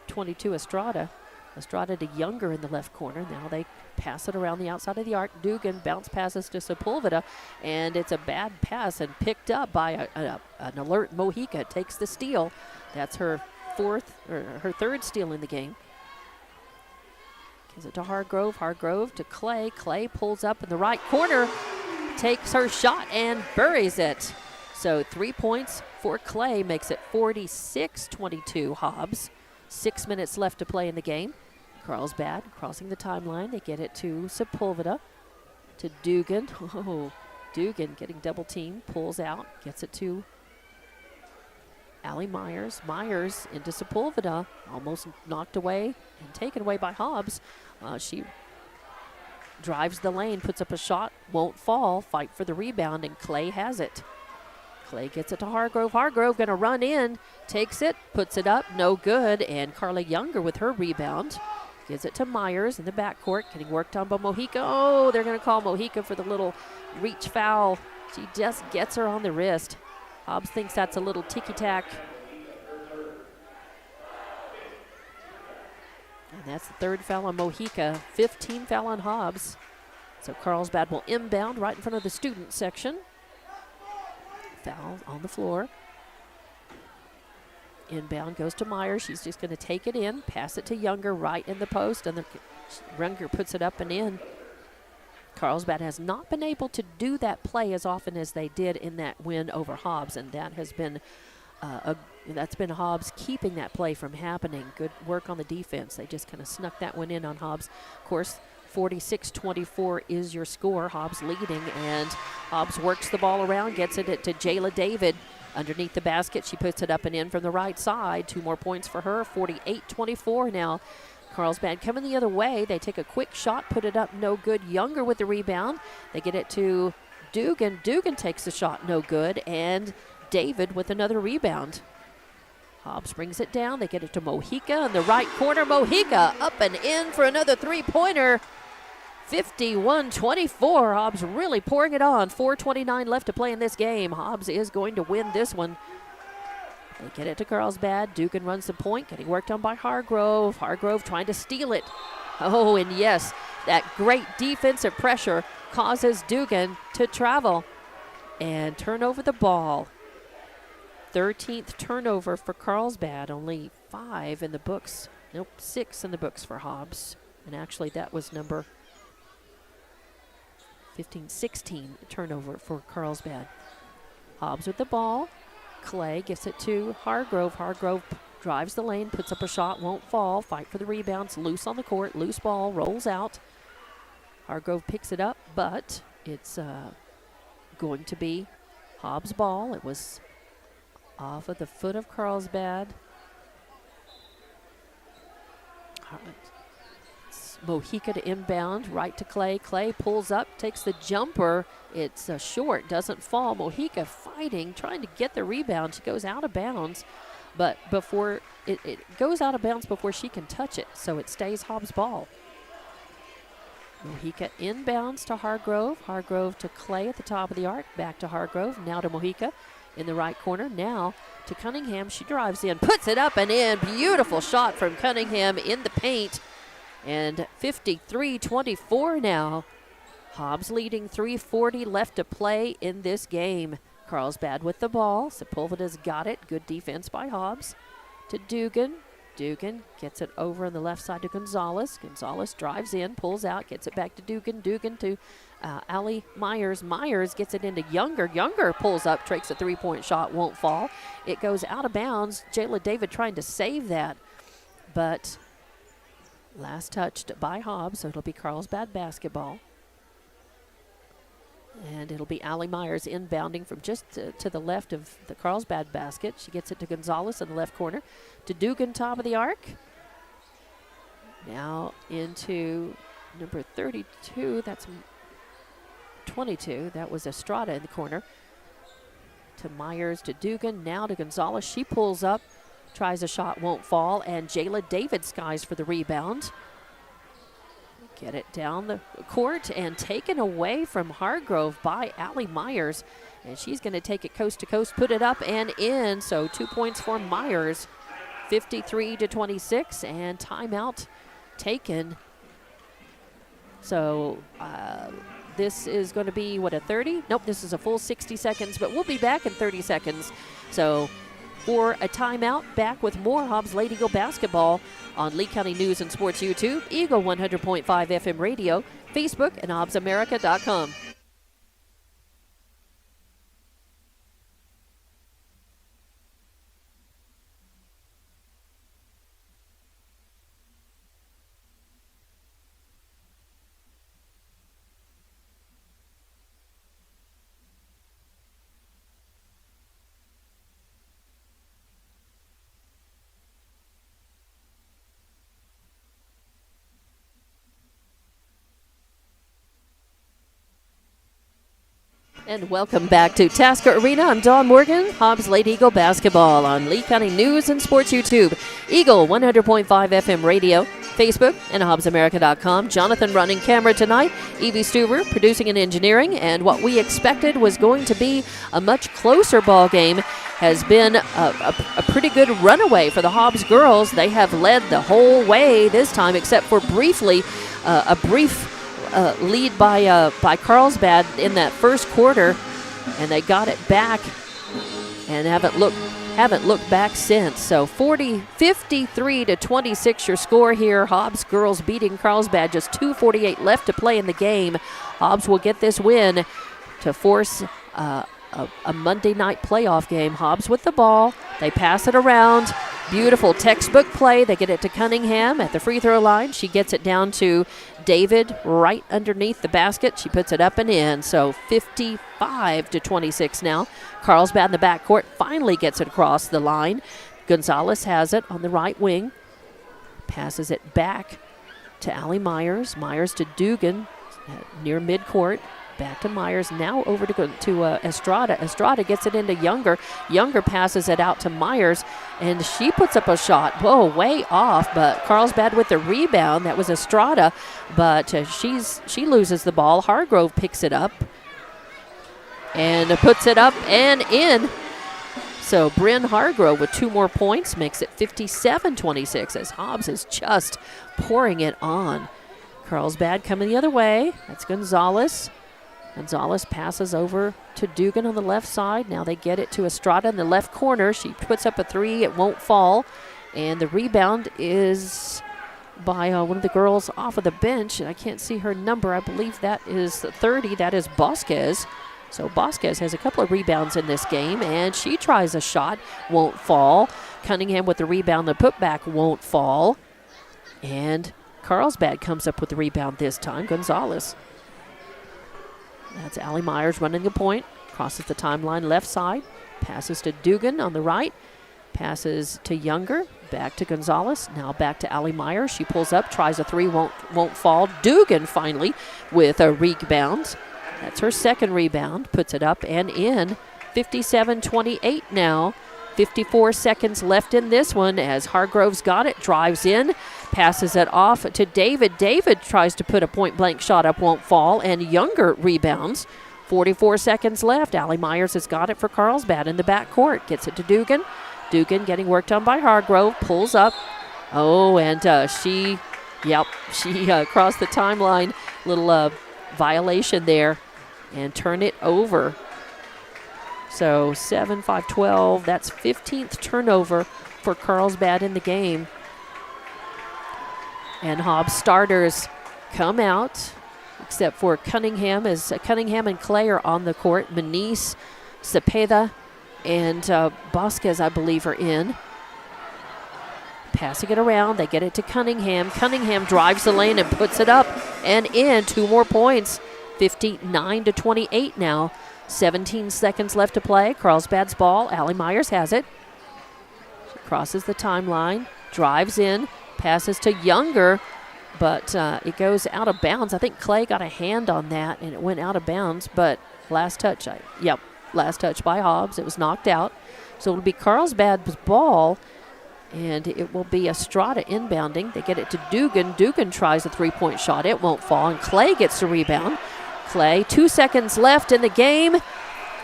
22 Estrada. Estrada to Younger in the left corner. Now they pass it around the outside of the arc. Dugan bounce passes to Sepulveda, and it's a bad pass and picked up by an alert Mojica. Takes the steal. That's her third steal in the game. Gives it to Hargrove. Hargrove to Clay. Clay pulls up in the right corner, takes her shot and buries it. So 3 points for Clay makes it 46-22 Hobbs. 6 minutes left to play in the game. Carlsbad crossing the timeline. They get it to Sepulveda. To Dugan. Oh, Dugan getting double teamed. Pulls out. Gets it to Allie Myers. Myers into Sepulveda. Almost knocked away and taken away by Hobbs. She drives the lane. Puts up a shot. Won't fall. Fight for the rebound, and Clay has it. Clay gets it to Hargrove. Hargrove going to run in, takes it, puts it up, no good. And Carla Younger with her rebound. Gives it to Myers in the backcourt, getting worked on by Mojica. Oh, they're going to call Mojica for the little reach foul. She just gets her on the wrist. Hobbs thinks that's a little ticky-tack. And that's the third foul on Mojica. 15 foul on Hobbs. So Carlsbad will inbound right in front of the student section. Foul on the floor. Inbound goes to Myers. She's just going to take it in, pass it to Younger right in the post, and Younger puts it up and in. Carlsbad has not been able to do that play as often as they did in that win over Hobbs, and that has been that's been Hobbs keeping that play from happening. Good work on the defense. They just kind of snuck that one in on Hobbs. Of course, 46-24 is your score. Hobbs leading, and Hobbs works the ball around, gets it to Jayla David underneath the basket. She puts it up and in from the right side. 2 more points for her. 48-24 now. Carlsbad coming the other way. They take a quick shot, put it up, no good. Younger with the rebound. They get it to Dugan. Dugan takes the shot, no good. And David with another rebound. Hobbs brings it down. They get it to Mojica in the right corner. Mojica up and in for another three-pointer. 51-24. Hobbs really pouring it on. 4:29 left to play in this game. Hobbs is going to win this one. They get it to Carlsbad. Dugan runs the point, getting worked on by Hargrove. Hargrove trying to steal it. Oh, and yes, that great defensive pressure causes Dugan to travel and turn over the ball. 13th turnover for Carlsbad. Only 5 in the books. Nope, 6 in the books for Hobbs. And actually, that was number 15-16 turnover for Carlsbad. Hobbs with the ball. Clay gives it to Hargrove. Hargrove drives the lane, puts up a shot, won't fall. Fight for the rebounds. Loose on the court. Loose ball. Rolls out. Hargrove picks it up, but it's going to be Hobbs' ball. It was off of the foot of Carlsbad. All right. It's Mojica to inbound, right to Clay. Clay pulls up, takes the jumper. It's short, doesn't fall. Mojica fighting, trying to get the rebound. She goes out of bounds, but before it goes out of bounds before she can touch it, so it stays Hobbs' ball. Mojica inbounds to Hargrove. Hargrove to Clay at the top of the arc. Back to Hargrove. Now to Mojica in the right corner. Now to Cunningham. She drives in, puts it up and in. Beautiful shot from Cunningham in the paint. And 53-24 now. Hobbs leading, 3:40 left to play in this game. Carlsbad with the ball. Sepulveda's got it. Good defense by Hobbs. To Dugan. Dugan gets it over on the left side to Gonzalez. Gonzalez drives in, pulls out, gets it back to Dugan. Dugan to Allie Myers. Myers gets it into Younger. Younger pulls up, takes a three-point shot, won't fall. It goes out of bounds. Jayla David trying to save that, but last touched by Hobbs, so it'll be Carlsbad basketball. And it'll be Allie Myers inbounding from just to the left of the Carlsbad basket. She gets it to Gonzalez in the left corner. To Dugan, top of the arc. Now into number 32. That's 22. That was Estrada in the corner. To Myers, to Dugan. Now to Gonzalez. She pulls up, tries a shot, won't fall. And Jayla David skies for the rebound. Get it down the court and taken away from Hargrove by Allie Myers. And she's going to take it coast to coast, put it up and in. So 2 points for Myers, 53-26, and timeout taken. So this is going to be, what, a 30? Nope, this is a full 60 seconds, but we'll be back in 30 seconds. So for a timeout, back with more Hobbs Lady Eagle basketball on Lee County News and Sports YouTube, Eagle 100.5 FM radio, Facebook, and HobbsAmerica.com. And welcome back to Tasker Arena. I'm Dawn Morgan, Hobbs Lady Eagle basketball on Lee County News and Sports YouTube, Eagle 100.5 FM radio, Facebook, and HobbsAmerica.com. Jonathan running camera tonight, Evie Stuber producing and engineering, and what we expected was going to be a much closer ball game has been a pretty good runaway for the Hobbs girls. They have led the whole way this time, except for briefly, a brief lead by Carlsbad in that first quarter, and they got it back and haven't looked back since. So 53-26 your score here. Hobbs girls beating Carlsbad. Just 2:48 left to play in the game. Hobbs will get this win to force a Monday night playoff game. Hobbs with the ball. They pass it around. Beautiful textbook play. They get it to Cunningham at the free throw line. She gets it down to David right underneath the basket. She puts it up and in. So 55-26 now. Carlsbad in the backcourt finally gets it across the line. Gonzalez has it on the right wing. Passes it back to Allie Myers. Myers to Dugan near midcourt. Back to Myers, now over to Estrada. Estrada gets it into Younger. Younger passes it out to Myers, and she puts up a shot. Whoa, way off, but Carlsbad with the rebound. That was Estrada, but she loses the ball. Hargrove picks it up and puts it up and in. So Bryn Hargrove with 2 more points makes it 57-26 as Hobbs is just pouring it on. Carlsbad coming the other way. That's Gonzalez. Gonzalez passes over to Dugan on the left side. Now they get it to Estrada in the left corner. She puts up a 3. It won't fall. And the rebound is by one of the girls off of the bench. And I can't see her number. I believe that is 30. That is Bosquez. So Bosquez has a couple of rebounds in this game, and she tries a shot, won't fall. Cunningham with the rebound, the putback won't fall. And Carlsbad comes up with the rebound this time, Gonzalez. That's Allie Myers running the point, crosses the timeline left side, passes to Dugan on the right, passes to Younger, back to Gonzalez, now back to Allie Myers. She pulls up, tries a three, won't fall. Dugan finally with a rebound. That's her second rebound, puts it up and in. 57-28 now. 54 seconds left in this one as Hargrove's got it, drives in, passes it off to David. David tries to put a point-blank shot up, won't fall, and Younger rebounds. 44 seconds left. Allie Myers has got it for Carlsbad in the backcourt. Gets it to Dugan. Dugan getting worked on by Hargrove, pulls up. Oh, and she crossed the timeline. Little violation there and turn it over. So 7-5-12, that's 15th turnover for Carlsbad in the game. And Hobbs starters come out, except for Cunningham, as Cunningham and Clay are on the court. Manice, Cepeda, and Bosquez, I believe, are in. Passing it around, they get it to Cunningham. Cunningham drives the lane and puts it up and in. 2 more points. 59-28 now. 17 seconds left to play. Carlsbad's ball. Allie Myers has it. She crosses the timeline, drives in, passes to Younger, but it goes out of bounds. I think Clay got a hand on that, and it went out of bounds, but last touch by Hobbs. It was knocked out. So it'll be Carlsbad's ball, and it will be Estrada inbounding. They get it to Dugan. Dugan tries a three-point shot. It won't fall, and Clay gets the rebound. Clay, 2 seconds left in the game,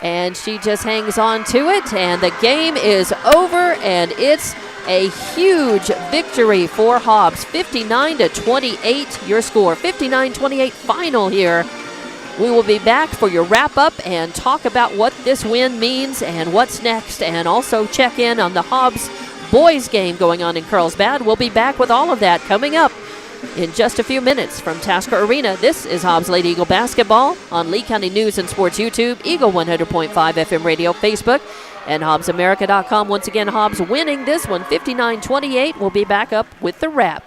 and she just hangs on to it, and the game is over, and it's a huge victory for Hobbs. 59-28 your score. 59-28 final here. We will be back for your wrap-up and talk about what this win means and what's next, and also check in on the Hobbs boys game going on in Carlsbad. We'll be back with all of that coming up in just a few minutes from Tasker Arena. This is Hobbs Lady Eagle Basketball on Lee County News and Sports YouTube, Eagle 100.5 FM Radio, Facebook, and HobbsAmerica.com. Once again, Hobbs winning this one, 59-28. We'll be back up with the wrap.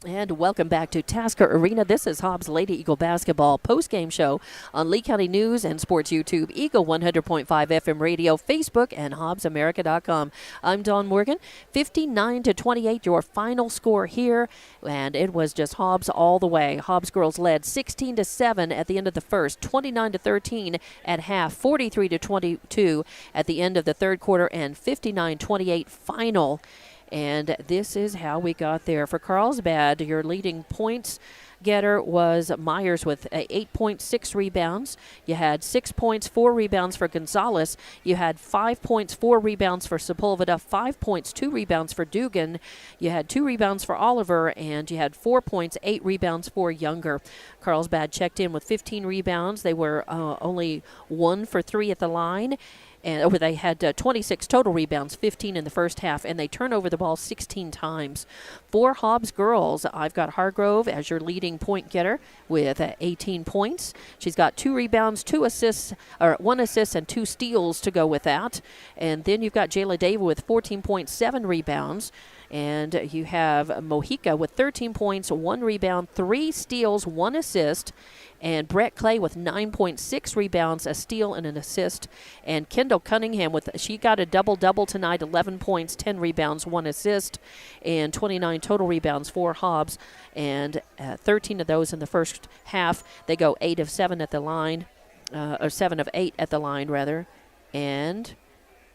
And welcome back to Tasker Arena. This is Hobbs Lady Eagle basketball post-game show on Lee County News and Sports YouTube, Eagle 100.5 FM radio, Facebook, and HobbsAmerica.com. I'm Dawn Morgan. 59-28, your final score here, and it was just Hobbs all the way. Hobbs girls led 16-7 at the end of the first, 29-13 at half, 43-22 at the end of the third quarter, and 59-28 final. And this is how we got there. For Carlsbad, your leading points getter was Myers with 8.6 rebounds. You had 6 points, 4 rebounds for Gonzalez. You had 5 points, 4 rebounds for Sepulveda, 5 points, 2 rebounds for Dugan. You had 2 rebounds for Oliver, and you had 4 points, 8 rebounds for Younger. Carlsbad checked in with 15 rebounds. They were only 1 for 3 at the line. And they had 26 total rebounds, 15 in the first half, and they turn over the ball 16 times. For Hobbs girls, I've got Hargrove as your leading point getter with 18 points. She's got 2 rebounds, 2 assists, or 1 assist and 2 steals to go with that. And then you've got Jayla David with 14.7 rebounds. And you have Mojica with 13 points, 1 rebound, 3 steals, 1 assist. And Brett Clay with 9.6 rebounds, a steal, and an assist. And Kendall Cunningham, she got a double-double tonight, 11 points, 10 rebounds, 1 assist, and 29 total rebounds for Hobbs. And 13 of those in the first half. They go 8 of 7 at the line, or 7 of 8 at the line, rather.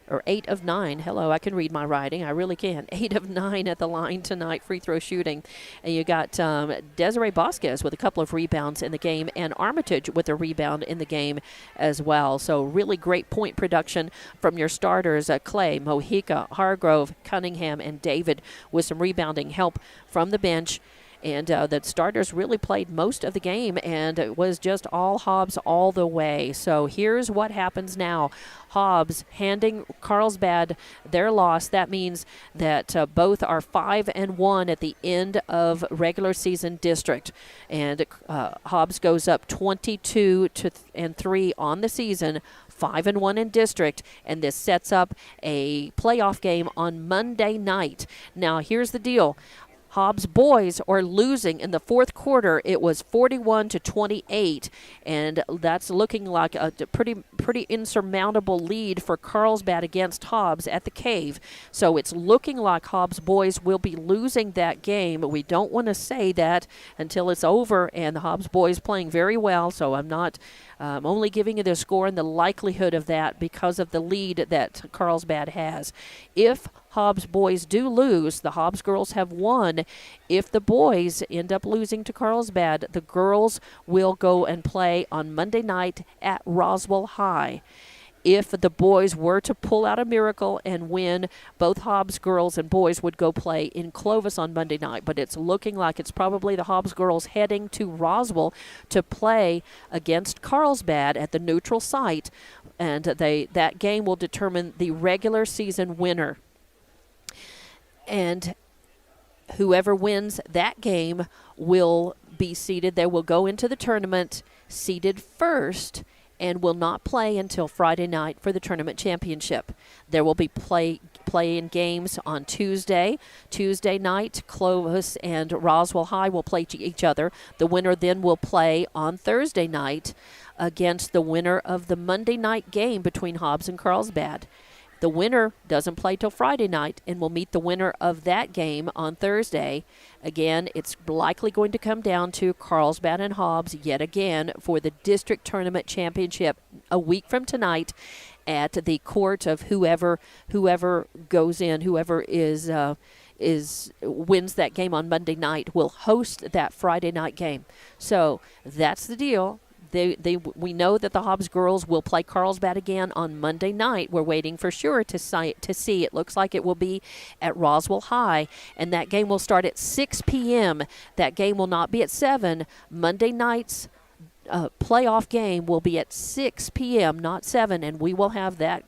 Or 8 of 9. Hello, I can read my writing. I really can. 8 of 9 at the line tonight, free throw shooting. And you got Desiree Vasquez with a couple of rebounds in the game, and Armitage with a rebound in the game as well. So really great point production from your starters, Clay, Mojica, Hargrove, Cunningham, and David, with some rebounding help from the bench. And the starters really played most of the game, and it was just all Hobbs all the way. So here's what happens now. Hobbs handing Carlsbad their loss. That means that both are 5-1 at the end of regular season district. And Hobbs goes up 22-3 on the season, 5-1 in district, and this sets up a playoff game on Monday night. Now, here's the deal. Hobbs boys are losing in the fourth quarter. It was 41-28, and that's looking like a pretty insurmountable lead for Carlsbad against Hobbs at the Cave. So it's looking like Hobbs boys will be losing that game. We don't want to say that until it's over, and the Hobbs boys playing very well, so I'm only giving you the score and the likelihood of that because of the lead that Carlsbad has. If Hobbs boys do lose, the Hobbs girls have won. If the boys end up losing to Carlsbad, the girls will go and play on Monday night at Roswell High. If the boys were to pull out a miracle and win, both Hobbs girls and boys would go play in Clovis on Monday night. But it's looking like it's probably the Hobbs girls heading to Roswell to play against Carlsbad at the neutral site. And that game will determine the regular season winner. And whoever wins that game will be seeded. They will go into the tournament seeded first and will not play until Friday night for the tournament championship. There will be playing games on Tuesday. Tuesday night, Clovis and Roswell High will play each other. The winner then will play on Thursday night against the winner of the Monday night game between Hobbs and Carlsbad. The winner doesn't play till Friday night and will meet the winner of that game on Thursday. Again, it's likely going to come down to Carlsbad and Hobbs yet again for the district tournament championship a week from tonight at the court of whoever goes in, whoever wins that game on Monday night will host that Friday night game. So that's the deal. We know that the Hobbs girls will play Carlsbad again on Monday night. We're waiting for sure to see. It looks like it will be at Roswell High, and that game will start at 6 p.m. That game will not be at 7. Monday nights playoff game will be at 6 p.m., not 7, and we will have that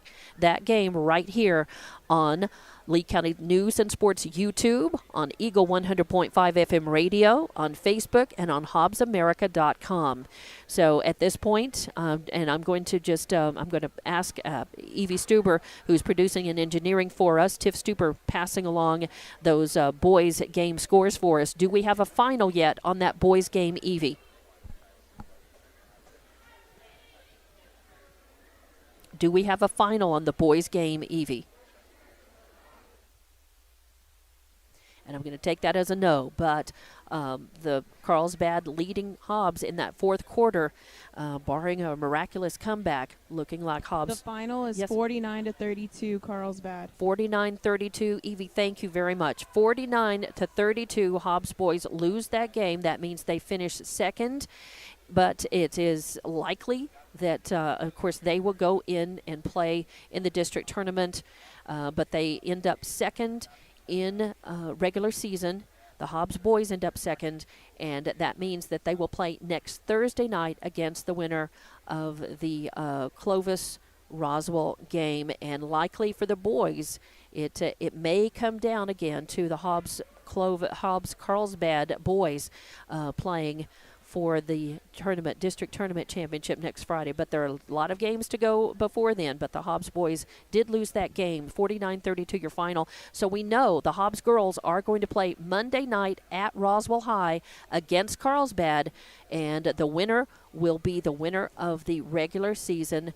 game right here on Lee County News and Sports YouTube, on Eagle 100.5 FM radio, on Facebook, and on HobbsAmerica.com. So at this point, and I'm going to ask Evie Stuber, who's producing and engineering for us, Tiff Stuber passing along those boys game scores for us. Do we have a final yet on that boys game, Evie? Do we have a final on the boys game, Evie? And I'm going to take that as a no, but the Carlsbad leading Hobbs in that fourth quarter, barring a miraculous comeback, looking like Hobbs. The final is 49-32 Carlsbad. 49-32. Evie, thank you very much. 49-32, Hobbs boys lose that game. That means they finish second, but it is likely that, of course, they will go in and play in the district tournament, but they end up second in regular season. The Hobbs boys end up second, and that means that they will play next Thursday night against the winner of the Clovis-Roswell game. And likely for the boys, it may come down again to the Hobbs-Carlsbad boys playing for the district tournament championship next Friday. But there are a lot of games to go before then. But the Hobbs boys did lose that game, 49-32 your final. So we know the Hobbs girls are going to play Monday night at Roswell High against Carlsbad, and the winner will be the winner of the regular season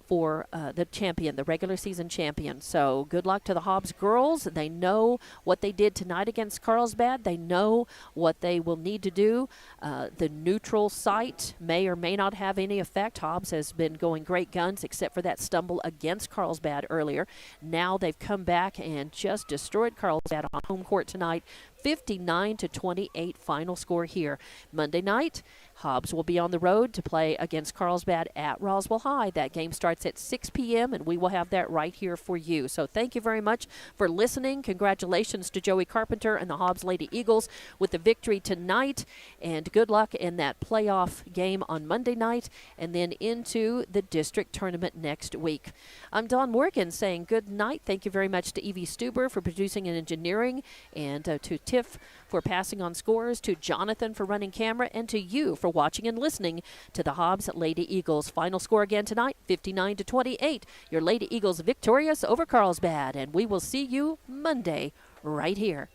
for the regular season champion. So good luck to the Hobbs girls. They know what they did tonight against Carlsbad. They know what they will need to do. The neutral site may or may not have any effect. Hobbs has been going great guns except for that stumble against Carlsbad earlier. Now they've come back and just destroyed Carlsbad on home court tonight. 59-28 final score here. Monday night, Hobbs will be on the road to play against Carlsbad at Roswell High. That game starts at 6 p.m., and we will have that right here for you. So thank you very much for listening. Congratulations to Joey Carpenter and the Hobbs Lady Eagles with the victory tonight, and good luck in that playoff game on Monday night and then into the district tournament next week. I'm Dawn Morgan saying good night. Thank you very much to Evie Stuber for producing and engineering, and to Tiff for passing on scores, to Jonathan for running camera, and to you for watching and listening to the Hobbs Lady Eagles. Final score again tonight, 59-28. Your Lady Eagles victorious over Carlsbad, and we will see you Monday right here.